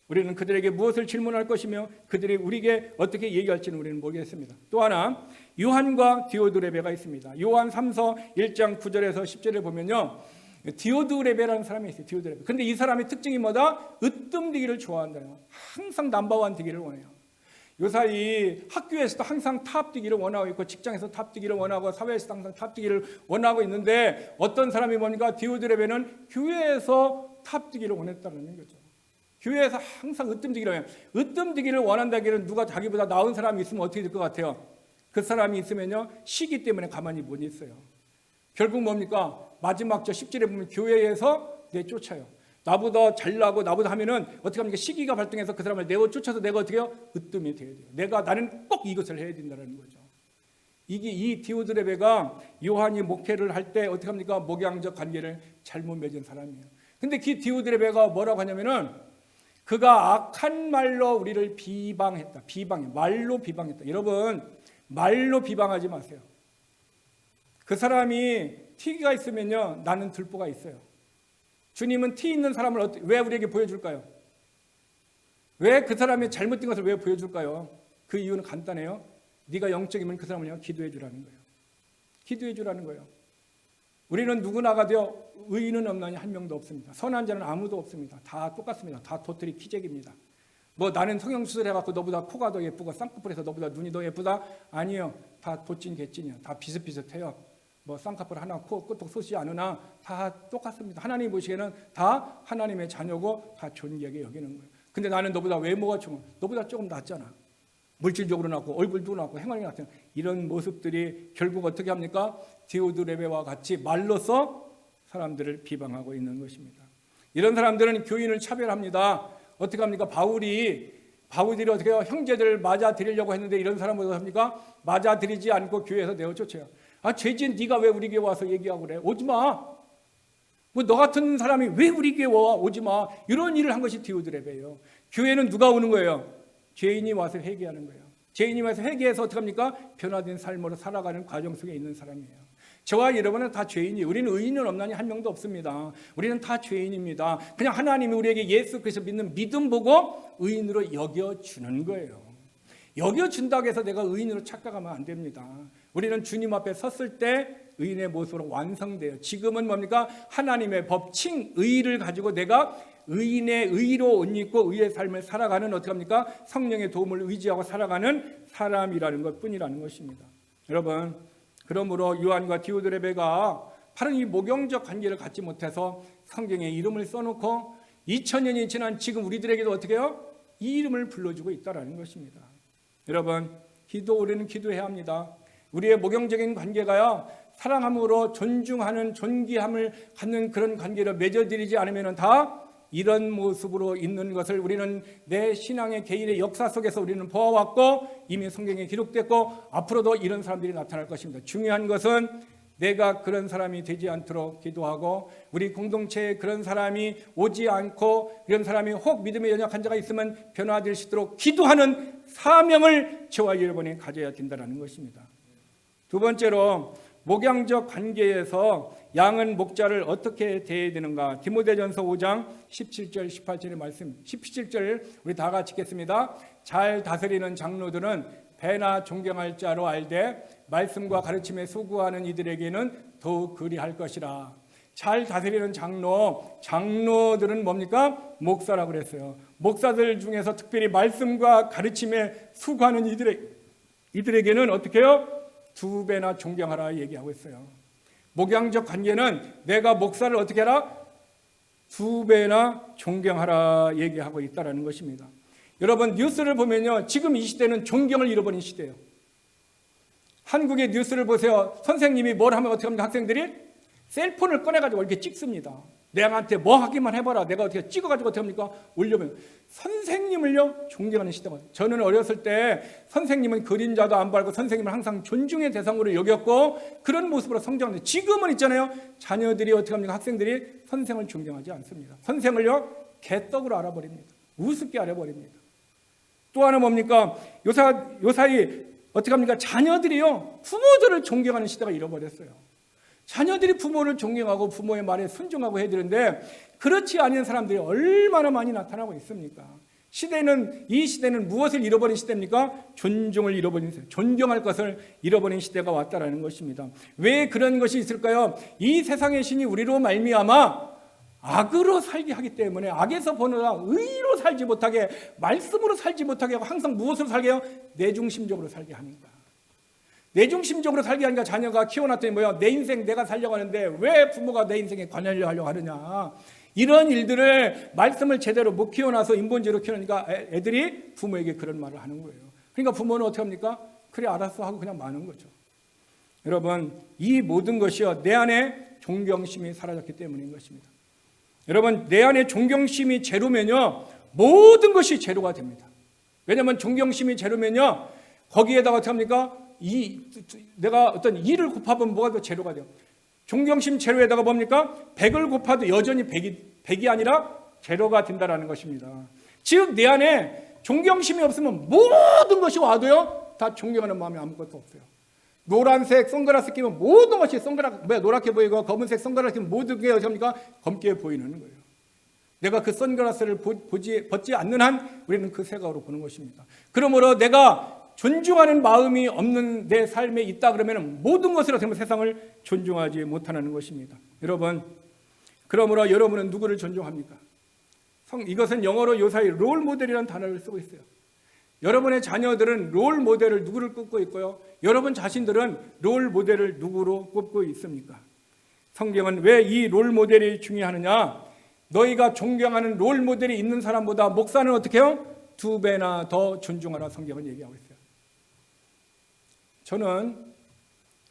우리는 그들에게 무엇을 질문할 것이며 그들이 우리에게 어떻게 얘기할지는 우리는 모르겠습니다. 또 하나 요한과 디오드레베가 있습니다. 요한 3서 1장 9절에서 10절에 보면요, 디오드레베라는 사람이 있어요. 디오드레베. 근데 이 사람의 특징이 뭐다? 으뜸되기를 좋아한다요. 항상 넘버원 되기를 원해요. 요사이 학교에서도 항상 탑되기를 원하고 있고, 직장에서 탑되기를 원하고, 사회에서도 항상 탑되기를 원하고 있는데, 어떤 사람이 뭡니까? 디오드레베는 교회에서 탑되기를 원했다는 거죠. 교회에서 항상 으뜸되기를 원해요. 으뜸되기를 원한다기는 누가 자기보다 나은 사람이 있으면 어떻게 될 것 같아요? 그 사람이 있으면요, 시기 때문에 가만히 못 있어요. 결국 뭡니까? 마지막 저 10절에 보면 교회에서 내쫓아요. 나보다 잘나고 나보다 하면은 어떻게 합니까? 시기가 발동해서 그 사람을 내쫓아서 내가 어떻게 해요? 으뜸이 돼야 돼요. 나는 꼭 이것을 해야 된다는 거죠. 이게 이 디오드레베가 요한이 목회를 할 때 어떻게 합니까? 목양적 관계를 잘못 맺은 사람이에요. 근데 그 디오드레베가 뭐라고 하냐면은 그가 악한 말로 우리를 비방했다. 말로 비방했다. 여러분, 말로 비방하지 마세요. 그 사람이 티가 있으면요, 나는 들보가 있어요. 주님은 티 있는 사람을 왜 우리에게 보여줄까요? 왜 그 사람이 잘못된 것을 왜 보여줄까요? 그 이유는 간단해요. 네가 영적이면 그 사람을 기도해 주라는 거예요. 기도해 주라는 거예요. 우리는 누구나 가도 의인은 없나니 한 명도 없습니다. 선한 자는 아무도 없습니다. 다 똑같습니다. 다 도토리 키재기입니다. 뭐 나는 성형수술 해갖고 너보다 코가 더 예쁘고 쌍꺼풀에서 너보다 눈이 더 예쁘다? 아니요. 다 도찐 개찐이야. 다 비슷비슷해요. 뭐 쌍꺼풀 하나, 코 끄떡 솟지 않으나 다 똑같습니다. 하나님 보시기에는 다 하나님의 자녀고 다 존귀하게 여기는 거예요. 근데 나는 너보다 외모가 좋아. 너보다 조금 낫잖아. 물질적으로 낫고 얼굴도 낫고 행동이 낫잖아. 이런 모습들이 결국 어떻게 합니까? 디오드레베와 같이 말로써 사람들을 비방하고 있는 것입니다. 이런 사람들은 교인을 차별합니다. 어떻게 합니까? 바울이 어떻게 해요? 형제들을 맞아들이려고 했는데 이런 사람은 어떻게 합니까? 맞아들이지 않고 교회에서 내어쫓아요. 죄진 네가 왜 우리 교회 와서 얘기하고 그래? 오지 마. 뭐 너 같은 사람이 왜 우리 교회 와? 오지 마. 이런 일을 한 것이 디오드레베예요. 교회는 누가 오는 거예요? 죄인이 와서 회개하는 거예요. 죄인이 와서 회개해서 어떻게 합니까? 변화된 삶으로 살아가는 과정 속에 있는 사람이에요. 저와 여러분은 다 죄인이에요. 우리는 의인은 없나니 한 명도 없습니다. 우리는 다 죄인입니다. 그냥 하나님이 우리에게 예수 그리스도 믿는 믿음 보고 의인으로 여겨주는 거예요. 여겨준다고 해서 내가 의인으로 착각하면 안 됩니다. 우리는 주님 앞에 섰을 때 의인의 모습으로 완성돼요. 지금은 뭡니까? 하나님의 법칭 의를 가지고 내가 의인의 의로 옷 입고 의의 삶을 살아가는 어떻게 합니까? 성령의 도움을 의지하고 살아가는 사람이라는 것뿐이라는 것입니다. 여러분, 그러므로 요한과 디오드레베가 바로 이 모경적 관계를 갖지 못해서 성경에 이름을 써놓고 2000년이 지난 지금 우리들에게도 어떻게 해요? 이 이름을 불러주고 있다는 것입니다. 여러분, 우리는 기도해야 합니다. 우리의 모경적인 관계가요, 사랑함으로 존중하는 존귀함을 갖는 그런 관계를 맺어드리지 않으면 다 이런 모습으로 있는 것을 우리는 내 신앙의 개인의 역사 속에서 우리는 보아왔고 이미 성경에 기록됐고 앞으로도 이런 사람들이 나타날 것입니다. 중요한 것은 내가 그런 사람이 되지 않도록 기도하고 우리 공동체에 그런 사람이 오지 않고 이런 사람이 혹 믿음에 연약한 자가 있으면 변화될 수 있도록 기도하는 사명을 저와 여러분이 가져야 된다는 것입니다. 두 번째로 목양적 관계에서 양은 목자를 어떻게 대해야 되는가? 디모데전서 5장 17절 18절의 말씀. 17절 우리 다 같이 읽겠습니다. 잘 다스리는 장로들은 배나 존경할 자로 알되 말씀과 가르침에 수고하는 이들에게는 더욱 그리할 것이라. 잘 다스리는 장로들은 뭡니까? 목사라고 그랬어요. 목사들 중에서 특별히 말씀과 가르침에 수고하는 이들에게는 어떻게 해요? 2배나 존경하라 얘기하고 있어요. 목양적 관계는 내가 목사를 어떻게 하라? 2배나 존경하라 얘기하고 있다는 것입니다. 여러분, 뉴스를 보면요, 지금 이 시대는 존경을 잃어버린 시대예요. 한국의 뉴스를 보세요. 선생님이 뭘 하면 어떻게 합니까? 학생들이 셀폰을 꺼내가지고 이렇게 찍습니다. 내한테 뭐 하기만 해봐라. 내가 어떻게 찍어가지고 어떻게 합니까? 올려면 선생님을요 존경하는 시대가. 저는 어렸을 때 선생님은 그림자도 안 밟고 선생님을 항상 존중의 대상으로 여겼고 그런 모습으로 성장하는데 지금은 있잖아요. 자녀들이 어떻게 합니까? 학생들이 선생을 존경하지 않습니다. 선생을요 개떡으로 알아버립니다. 우습게 알아버립니다. 또 하나 뭡니까? 요사이 어떻게 합니까? 자녀들이요 부모들을 존경하는 시대가 잃어버렸어요. 자녀들이 부모를 존경하고 부모의 말에 순종하고 해야 되는데 그렇지 않은 사람들이 얼마나 많이 나타나고 있습니까? 이 시대는 무엇을 잃어버린 시대입니까? 존중을 잃어버린 시대, 존경할 것을 잃어버린 시대가 왔다라는 것입니다. 왜 그런 것이 있을까요? 이 세상의 신이 우리로 말미암아 악으로 살게 하기 때문에, 악에서 벗어나 의로 살지 못하게, 말씀으로 살지 못하게 하고 항상 무엇으로 살게 해요? 내중심적으로 살게 하니까. 내중심적으로 살게 하니까 자녀가 키워놨더니 뭐야? 내 인생 내가 살려고 하는데 왜 부모가 내 인생에 관여하려고 하느냐. 이런 일들을 말씀을 제대로 못 키워놔서 인본주의로 키우니까 애들이 부모에게 그런 말을 하는 거예요. 그러니까 부모는 어떻게 합니까? 그래 알았어 하고 그냥 마는 거죠. 여러분, 이 모든 것이요, 내 안에 존경심이 사라졌기 때문인 것입니다. 여러분, 내 안에 존경심이 제로면요, 모든 것이 제로가 됩니다. 왜냐하면 존경심이 제로면요, 거기에다가 어떻게 합니까? 내가 어떤 2를 곱하면 뭐가 더 제로가 돼요? 존경심 제로에다가 뭡니까? 100을 곱해도 여전히 100이 아니라 제로가 된다는 것입니다. 즉 내 안에 존경심이 없으면 모든 것이 와도요, 다 존경하는 마음이 아무것도 없어요. 노란색 선글라스 끼면 모든 것이 노랗게 보이고, 검은색 선글라스 끼면 모든 게 어떻습니까? 검게 보이는 거예요. 내가 그 선글라스를 벗지 않는 한 우리는 그 색으로 보는 것입니다. 그러므로 내가 존중하는 마음이 없는 내 삶에 있다 그러면 모든 것으로 세상을 존중하지 못하는 것입니다. 여러분, 그러므로 여러분은 누구를 존중합니까? 이것은 영어로 요사이 롤 모델이라는 단어를 쓰고 있어요. 여러분의 자녀들은 롤 모델을 누구를 꼽고 있고요, 여러분 자신들은 롤 모델을 누구로 꼽고 있습니까? 성경은 왜 이 롤 모델이 중요하느냐? 너희가 존경하는 롤 모델이 있는 사람보다 목사는 어떻게 해요? 2배나 더 존중하라 성경은 얘기하고 있어요. 저는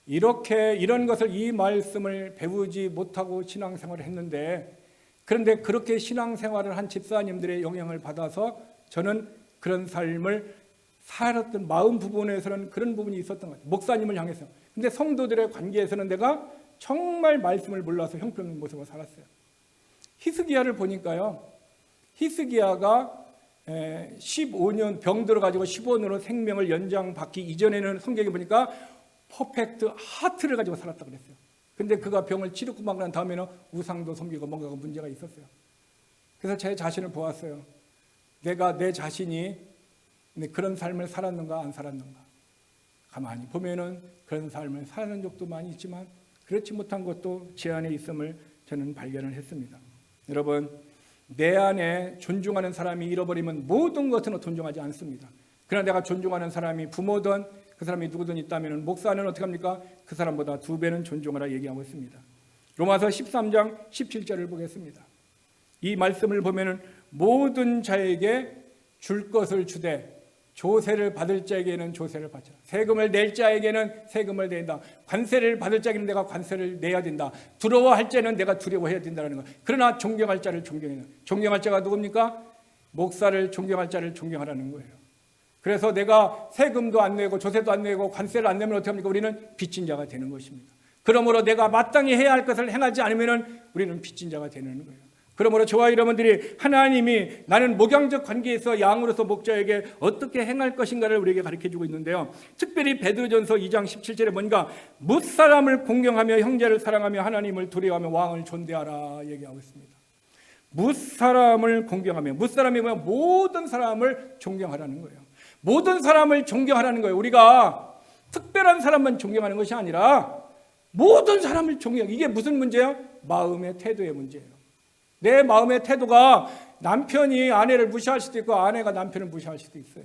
이런 것을, 이 말씀을 배우지 못하고 신앙생활을 했는데, 그런데 그렇게 신앙생활을 한 집사님들의 영향을 받아서 저는 그런 삶을 살았던 마음 부분에서는 그런 부분이 있었던 것 같아요. 목사님을 향해서. 근데 성도들의 관계에서는 내가 정말 말씀을 몰라서 형편없는 모습으로 살았어요. 히스기야를 보니까요, 히스기야가 15년 병 들어가지고 15년으로 생명을 연장받기 이전에는 성경에 보니까 퍼펙트 하트를 가지고 살았다고 그랬어요. 근데 그가 병을 치르고 난 다음에는 우상도 섬기고 뭔가가 문제가 있었어요. 그래서 제 자신을 보았어요. 내가 내 자신이 그런 삶을 살았는가 안 살았는가. 가만히 보면은 그런 삶을 사는 적도 많이 있지만 그렇지 못한 것도 제 안에 있음을 저는 발견을 했습니다. 여러분, 내 안에 존중하는 사람이 잃어버리면 모든 것은 존중하지 않습니다. 그러나 내가 존중하는 사람이 부모든 그 사람이 누구든 있다면 목사는 어떻게 합니까? 그 사람보다 2배는 존중하라 얘기하고 있습니다. 로마서 13장 17절을 보겠습니다. 이 말씀을 보면은 모든 자에게 줄 것을 주되 조세를 받을 자에게는 조세를 받자. 세금을 낼 자에게는 세금을 낸다. 관세를 받을 자에게는 내가 관세를 내야 된다. 두려워할 자는 내가 두려워해야 된다는 거. 그러나 존경할 자를 존경해야 된다. 존경할 자가 누굽니까? 목사를 존경할 자를 존경하라는 거예요. 그래서 내가 세금도 안 내고 조세도 안 내고 관세를 안 내면 어떻게 합니까? 우리는 빚진 자가 되는 것입니다. 그러므로 내가 마땅히 해야 할 것을 행하지 않으면 우리는 빚진 자가 되는 거예요. 그러므로 저와 여러분들이 하나님이 나는 목양적 관계에서 양으로서 목자에게 어떻게 행할 것인가를 우리에게 가르쳐주고 있는데요. 특별히 베드로전서 2장 17절에 뭔가 무사람을 공경하며 형제를 사랑하며 하나님을 두려워하며 왕을 존대하라 얘기하고 있습니다. 무사람을 공경하며, 무사람이 뭐야? 모든 사람을 존경하라는 거예요. 모든 사람을 존경하라는 거예요. 우리가 특별한 사람만 존경하는 것이 아니라 모든 사람을 존경. 이게 무슨 문제예요? 마음의 태도의 문제예요. 내 마음의 태도가 남편이 아내를 무시할 수도 있고 아내가 남편을 무시할 수도 있어요.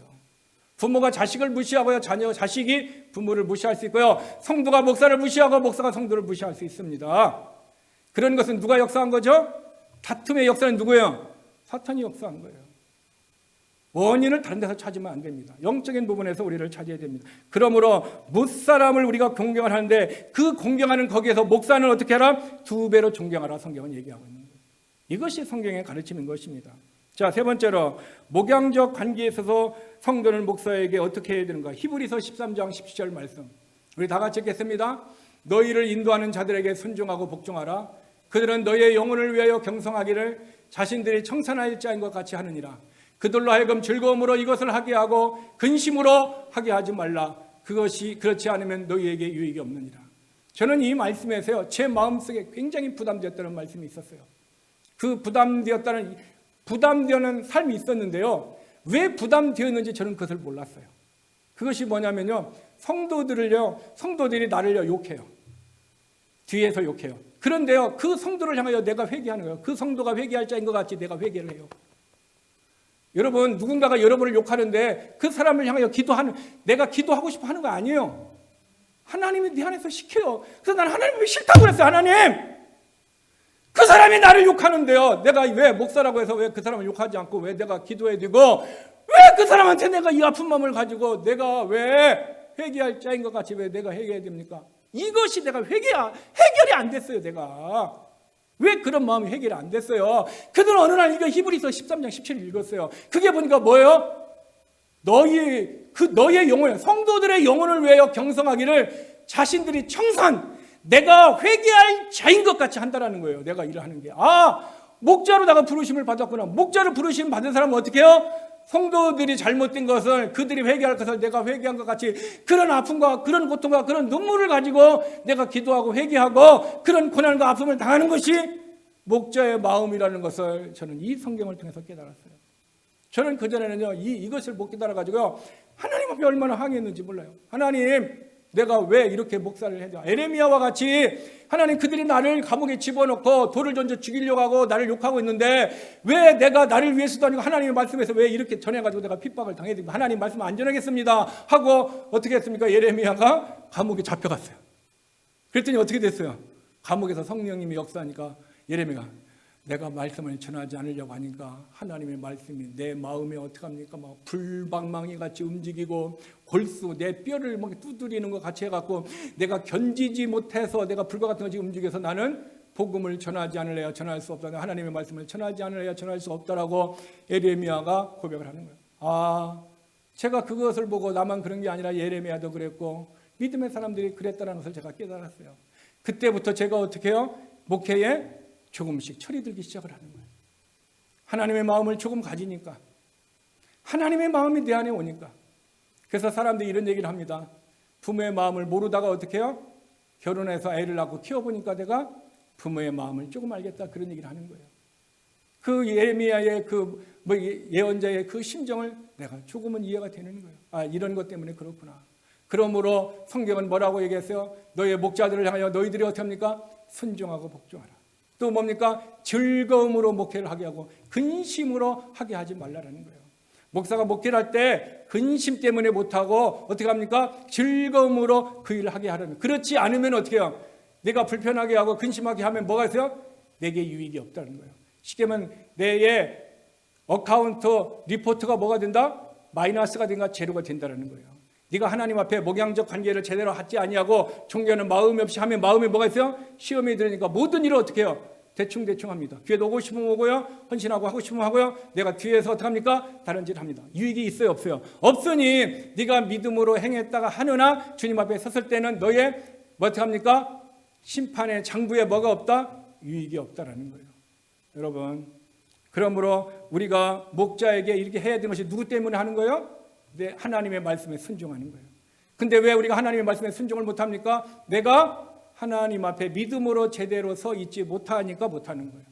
부모가 자식을 무시하고요, 자식이 부모를 무시할 수 있고요, 성도가 목사를 무시하고 목사가 성도를 무시할 수 있습니다. 그런 것은 누가 역사한 거죠? 다툼의 역사는 누구예요? 사탄이 역사한 거예요. 원인을 다른 데서 찾으면 안 됩니다. 영적인 부분에서 우리를 찾아야 됩니다. 그러므로 무사람을 우리가 공경을 하는데 그 공경하는 거기에서 목사는 어떻게 하라? 2배로 존경하라 성경은 얘기하고 있는 거예요. 이것이 성경의 가르침인 것입니다. 자, 세 번째로 목양적 관계에 있어서 성도는 목사에게 어떻게 해야 되는가? 히브리서 13장 17절 말씀 우리 다 같이 읽겠습니다. 너희를 인도하는 자들에게 순종하고 복종하라. 그들은 너희의 영혼을 위하여 경성하기를 자신들이 청산할 자인 것 같이 하느니라. 그들로 하여금 즐거움으로 이것을 하게 하고 근심으로 하게 하지 말라. 그것이 그렇지 않으면 너희에게 유익이 없느니라. 저는 이 말씀에서요, 제 마음속에 굉장히 부담되었다는 말씀이 있었어요. 그 부담되는 삶이 있었는데요, 왜 부담되었는지 저는 그것을 몰랐어요. 그것이 뭐냐면요, 성도들이 나를 욕해요. 뒤에서 욕해요. 그런데요, 그 성도를 향하여 내가 회개하는 거예요. 그 성도가 회개할 자인 것 같이 내가 회개를 해요. 여러분, 누군가가 여러분을 욕하는데 그 사람을 향하여 내가 기도하고 싶어 하는 거 아니에요. 하나님이 내 안에서 시켜요. 그래서 나는 하나님이 싫다고 그랬어요. 하나님, 그 사람이 나를 욕하는데요, 내가 왜 목사라고 해서 왜 그 사람을 욕하지 않고 왜 내가 기도해야 되고, 왜 그 사람한테 내가 이 아픈 마음을 가지고 내가 왜 회개할 자인 것 같이 왜 내가 회개해야 됩니까? 이것이 내가 해결이 안 됐어요. 내가 왜 그런 마음이 해결이 안 됐어요? 그들은 어느 날 이거 히브리서 13장 17을 읽었어요. 그게 보니까 뭐예요? 너의 영혼, 성도들의 영혼을 위하여 경성하기를 자신들이 청산, 내가 회개할 자인 것 같이 한다라는 거예요. 내가 일을 하는 게. 목자로 내가 부르심을 받았구나. 목자로 부르심 받은 사람은 어떻게 해요? 성도들이 잘못된 것을, 그들이 회개할 것을 내가 회개한 것 같이 그런 아픔과 그런 고통과 그런 눈물을 가지고 내가 기도하고 회개하고 그런 고난과 아픔을 당하는 것이 목자의 마음이라는 것을 저는 이 성경을 통해서 깨달았어요. 저는 그전에는요, 이것을 못 깨달아가지고요, 하나님 앞에 얼마나 항의했는지 몰라요. 하나님, 내가 왜 이렇게 목사를 해야 돼? 에레미야와 같이 하나님, 그들이 나를 감옥에 집어넣고 돌을 던져 죽이려고 하고 나를 욕하고 있는데 왜 내가 나를 위해서도 아니고 하나님의 말씀에서 왜 이렇게 전해가지고 내가 핍박을 당해야 됩니까? 하나님 말씀 안 전하겠습니다 하고 어떻게 했습니까? 예레미야가 감옥에 잡혀갔어요. 그랬더니 어떻게 됐어요? 감옥에서 성령님이 역사하니까 예레미야가 내가 말씀을 전하지 않으려고 하니까 하나님의 말씀이 내 마음에 어떡합니까? 막 불방망이 같이 움직이고 골수 내 뼈를 막 두드리는 것 같이 해갖고 내가 견디지 못해서 내가 불과 같은 것이 움직여서 나는 복음을 전하지 않으려야 전할 수 없다. 하나님의 말씀을 전하지 않으려야 전할 수 없다라고 예레미야가 고백을 하는 거예요. 제가 그것을 보고 나만 그런 게 아니라 예레미야도 그랬고 믿음의 사람들이 그랬다는 것을 제가 깨달았어요. 그때부터 제가 어떻게 해요? 목회에 조금씩 철이 들기 시작을 하는 거예요. 하나님의 마음을 조금 가지니까, 하나님의 마음이 내 안에 오니까. 그래서 사람들이 이런 얘기를 합니다. 부모의 마음을 모르다가 어떻게 해요? 결혼해서 애를 낳고 키워보니까 내가 부모의 마음을 조금 알겠다, 그런 얘기를 하는 거예요. 그 예레미야의 예언자의 그 심정을 내가 조금은 이해가 되는 거예요. 이런 것 때문에 그렇구나. 그러므로 성경은 뭐라고 얘기했어요? 너의 목자들을 향하여 너희들이 어떻게 합니까? 순종하고 복종하라. 또 뭡니까? 즐거움으로 목회를 하게 하고 근심으로 하게 하지 말라라는 거예요. 목사가 목회를 할 때 근심 때문에 못하고 어떻게 합니까? 즐거움으로 그 일을 하게 하라는 거예요. 그렇지 않으면 어떻게 해요? 내가 불편하게 하고 근심하게 하면 뭐가 있어요? 내게 유익이 없다는 거예요. 쉽게 말하면 내의 어카운트 리포트가 뭐가 된다? 마이너스가 된가 제로가 된다는 거예요. 네가 하나님 앞에 목양적 관계를 제대로 하지 아니하고 종교는 마음이 없이 하면 마음에 뭐가 있어요? 시험이 들으니까 모든 일을 어떻게 해요? 대충 합니다. 교회도 오고 싶으면 오고요, 헌신하고 하고 싶으면 하고요, 내가 뒤에서 어떻게 합니까? 다른 짓을 합니다. 유익이 있어요, 없어요? 없으니 네가 믿음으로 행했다가 하느나 주님 앞에 섰을 때는 너의 어떻게 합니까? 심판의 장부에 뭐가 없다? 유익이 없다라는 거예요. 여러분, 그러므로 우리가 목자에게 이렇게 해야 되는 것이 누구 때문에 하는 거예요? 네, 하나님의 말씀에 순종하는 거예요. 근데 왜 우리가 하나님의 말씀에 순종을 못합니까? 내가 하나님 앞에 믿음으로 제대로 서 있지 못하니까 못하는 거예요.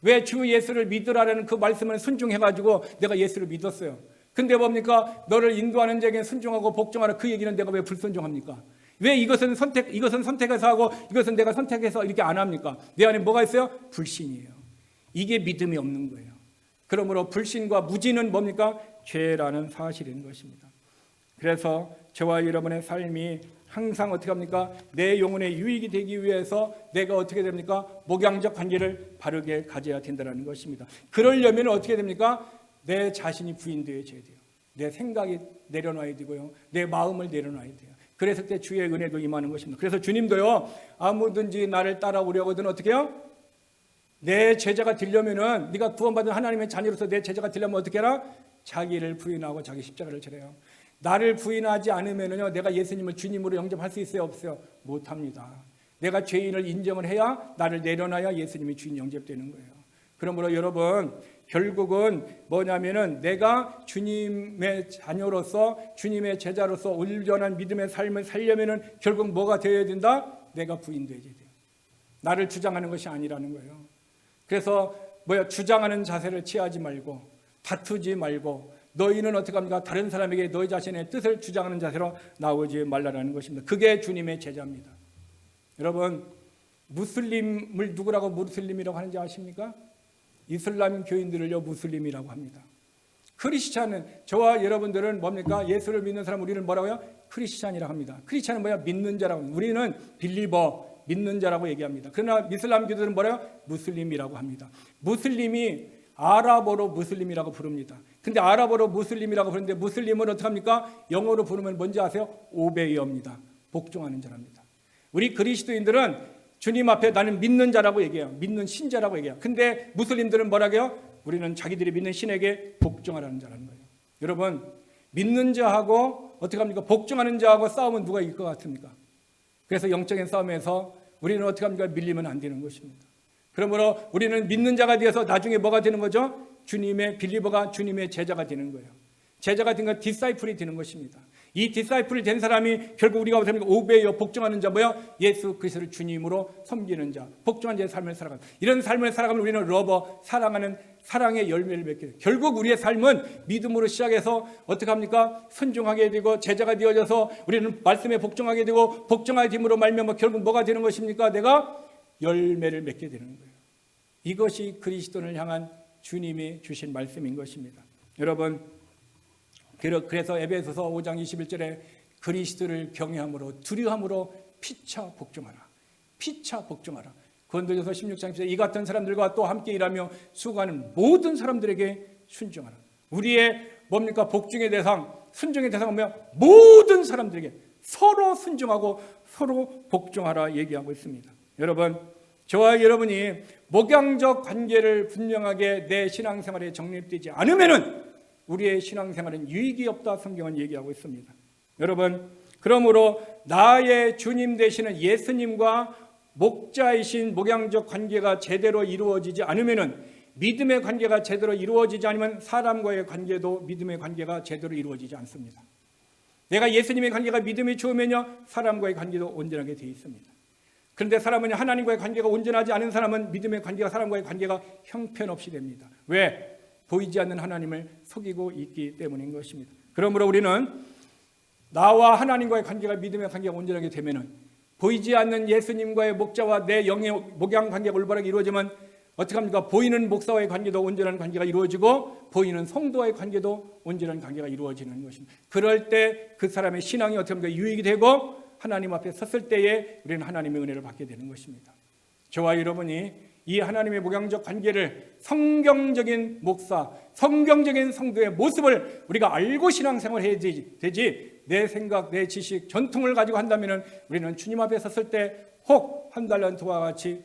왜 주 예수를 믿으라는 그 말씀을 순종해가지고 내가 예수를 믿었어요. 근데 뭡니까? 너를 인도하는 자에게 순종하고 복종하라, 그 얘기는 내가 왜 불순종합니까? 왜 이것은 선택해서 하고 이것은 내가 선택해서 이렇게 안 합니까? 내 안에 뭐가 있어요? 불신이에요. 이게 믿음이 없는 거예요. 그러므로 불신과 무지는 뭡니까? 죄라는 사실인 것입니다. 그래서 저와 여러분의 삶이 항상 어떻게 합니까? 내 영혼의 유익이 되기 위해서 내가 어떻게 됩니까? 목양적 관계를 바르게 가져야 된다는 것입니다. 그러려면 어떻게 됩니까? 내 자신이 부인되어야 돼요. 내 생각이 내려놔야 되고요, 내 마음을 내려놔야 돼요. 그랬을 때 주의 은혜도 임하는 것입니다. 그래서 주님도요, 아무든지 나를 따라오려거든 어떻게 해요? 내 제자가 되려면은, 네가 구원받은 하나님의 자녀로서 내 제자가 되려면 어떻게 해라? 자기를 부인하고 자기 십자가를 지래요. 나를 부인하지 않으면은요, 내가 예수님을 주님으로 영접할 수 있어요, 없어요? 못합니다. 내가 죄인을 인정을 해야, 나를 내려놔야 예수님이 주인 영접되는 거예요. 그러므로 여러분, 결국은 뭐냐면은 내가 주님의 자녀로서, 주님의 제자로서 온전한 믿음의 삶을 살려면은 결국 뭐가 되어야 된다? 내가 부인되어야 돼요. 나를 주장하는 것이 아니라는 거예요. 그래서 주장하는 자세를 취하지 말고, 다투지 말고, 너희는 어떻게 합니까? 다른 사람에게 너희 자신의 뜻을 주장하는 자세로 나오지 말라라는 것입니다. 그게 주님의 제자입니다. 여러분, 무슬림을 누구라고 무슬림이라고 하는지 아십니까? 이슬람 교인들을요 무슬림이라고 합니다. 크리스찬은, 저와 여러분들은 뭡니까? 예수를 믿는 사람 우리는 뭐라고요? 크리스찬이라고 합니다. 크리스찬은 뭐야? 믿는 자라고 합니다. 우리는 빌리버, 믿는 자라고 얘기합니다. 그러나 이슬람교들은 뭐라고요? 무슬림이라고 합니다. 무슬림이 아랍어로 무슬림이라고 부릅니다. 근데 아랍어로 무슬림이라고 부르는데 무슬림은 어떻게 합니까? 영어로 부르면 뭔지 아세요? 오베이어입니다. 복종하는 자랍니다. 우리 그리스도인들은 주님 앞에 나는 믿는 자라고 얘기해요. 믿는 신자라고 얘기해요. 근데 무슬림들은 뭐라고 해요? 우리는 자기들이 믿는 신에게 복종하라는 자라는 거예요. 여러분, 믿는 자하고 어떻게 합니까? 복종하는 자하고 싸우면 누가 이길 것 같습니까? 그래서 영적인 싸움에서 우리는 어떻게 합니까? 밀리면 안 되는 것입니다. 그러므로 우리는 믿는 자가 되어서 나중에 뭐가 되는 거죠? 주님의 빌리버가 주님의 제자가 되는 거예요. 제자가 된 건 디사이플이 되는 것입니다. 이 디사이플이 된 사람이 결국 우리가 어떻게 합니까? 오베이어, 복종하는 자, 뭐야? 예수 그리스도를 주님으로 섬기는 자, 복종한 자의 삶을 살아가는, 이런 삶을 살아가면 우리는 러버, 사랑하는 사랑의 열매를 맺게 돼요. 결국 우리의 삶은 믿음으로 시작해서 어떻게 합니까? 순종하게 되고 제자가 되어져서 우리는 말씀에 복종하게 되고 복종하게 됨으로 말미암아 결국 뭐가 되는 것입니까? 내가 열매를 맺게 되는 거예요. 이것이 그리스도를 향한 주님이 주신 말씀인 것입니다. 여러분, 그래서 에베소서 5장 21절에 그리스도를 경외함으로 두려움으로 피차 복종하라. 피차 복종하라. 고린도전서 16장 10절에 이 같은 사람들과 또 함께 일하며 수고하는 모든 사람들에게 순종하라. 우리의 뭡니까? 복종의 대상, 순종의 대상은 뭐야? 모든 사람들에게 서로 순종하고 서로 복종하라 얘기하고 있습니다. 여러분, 저와 여러분이 목양적 관계를 분명하게 내 신앙생활에 정립되지 않으면은 우리의 신앙생활은 유익이 없다 성경은 얘기하고 있습니다. 여러분, 그러므로 나의 주님 되시는 예수님과 목자이신 목양적 관계가 제대로 이루어지지 않으면은 믿음의 관계가 제대로 이루어지지 않으면 사람과의 관계도 믿음의 관계가 제대로 이루어지지 않습니다. 내가 예수님의 관계가 믿음이 좋으면요 사람과의 관계도 온전하게 되어 있습니다. 그런데 사람은 하나님과의 관계가 온전하지 않은 사람은 믿음의 관계가 사람과의 관계가 형편없이 됩니다. 왜? 보이지 않는 하나님을 속이고 있기 때문인 것입니다. 그러므로 우리는 나와 하나님과의 관계가 믿음의 관계가 온전하게 되면은 보이지 않는 예수님과의 목자와 내 영의 목양 관계가 올바르게 이루어지면 어떻게 합니까? 보이는 목사와의 관계도 온전한 관계가 이루어지고 보이는 성도와의 관계도 온전한 관계가 이루어지는 것입니다. 그럴 때 그 사람의 신앙이 어떻게 합니까? 유익이 되고 하나님 앞에 섰을 때에 우리는 하나님의 은혜를 받게 되는 것입니다. 저와 여러분이 이 하나님의 목양적 관계를 성경적인 목사, 성경적인 성도의 모습을 우리가 알고 신앙생활해야 되지 내 생각, 내 지식, 전통을 가지고 한다면 우리는 주님 앞에 섰을 때 혹 한 달란트와 같이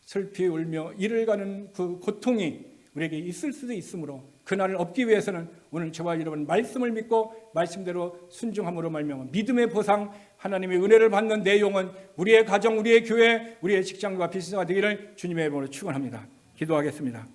슬피 울며 이를 가는 그 고통이 우리에게 있을 수도 있으므로 그날을 얻기 위해서는 오늘 저와 여러분 말씀을 믿고 말씀대로 순종함으로 말미암아 믿음의 보상 하나님의 은혜를 받는 내 영혼 우리의 가정, 우리의 교회, 우리의 직장과 비스가 되기를 주님의 이름으로 축원합니다. 기도하겠습니다.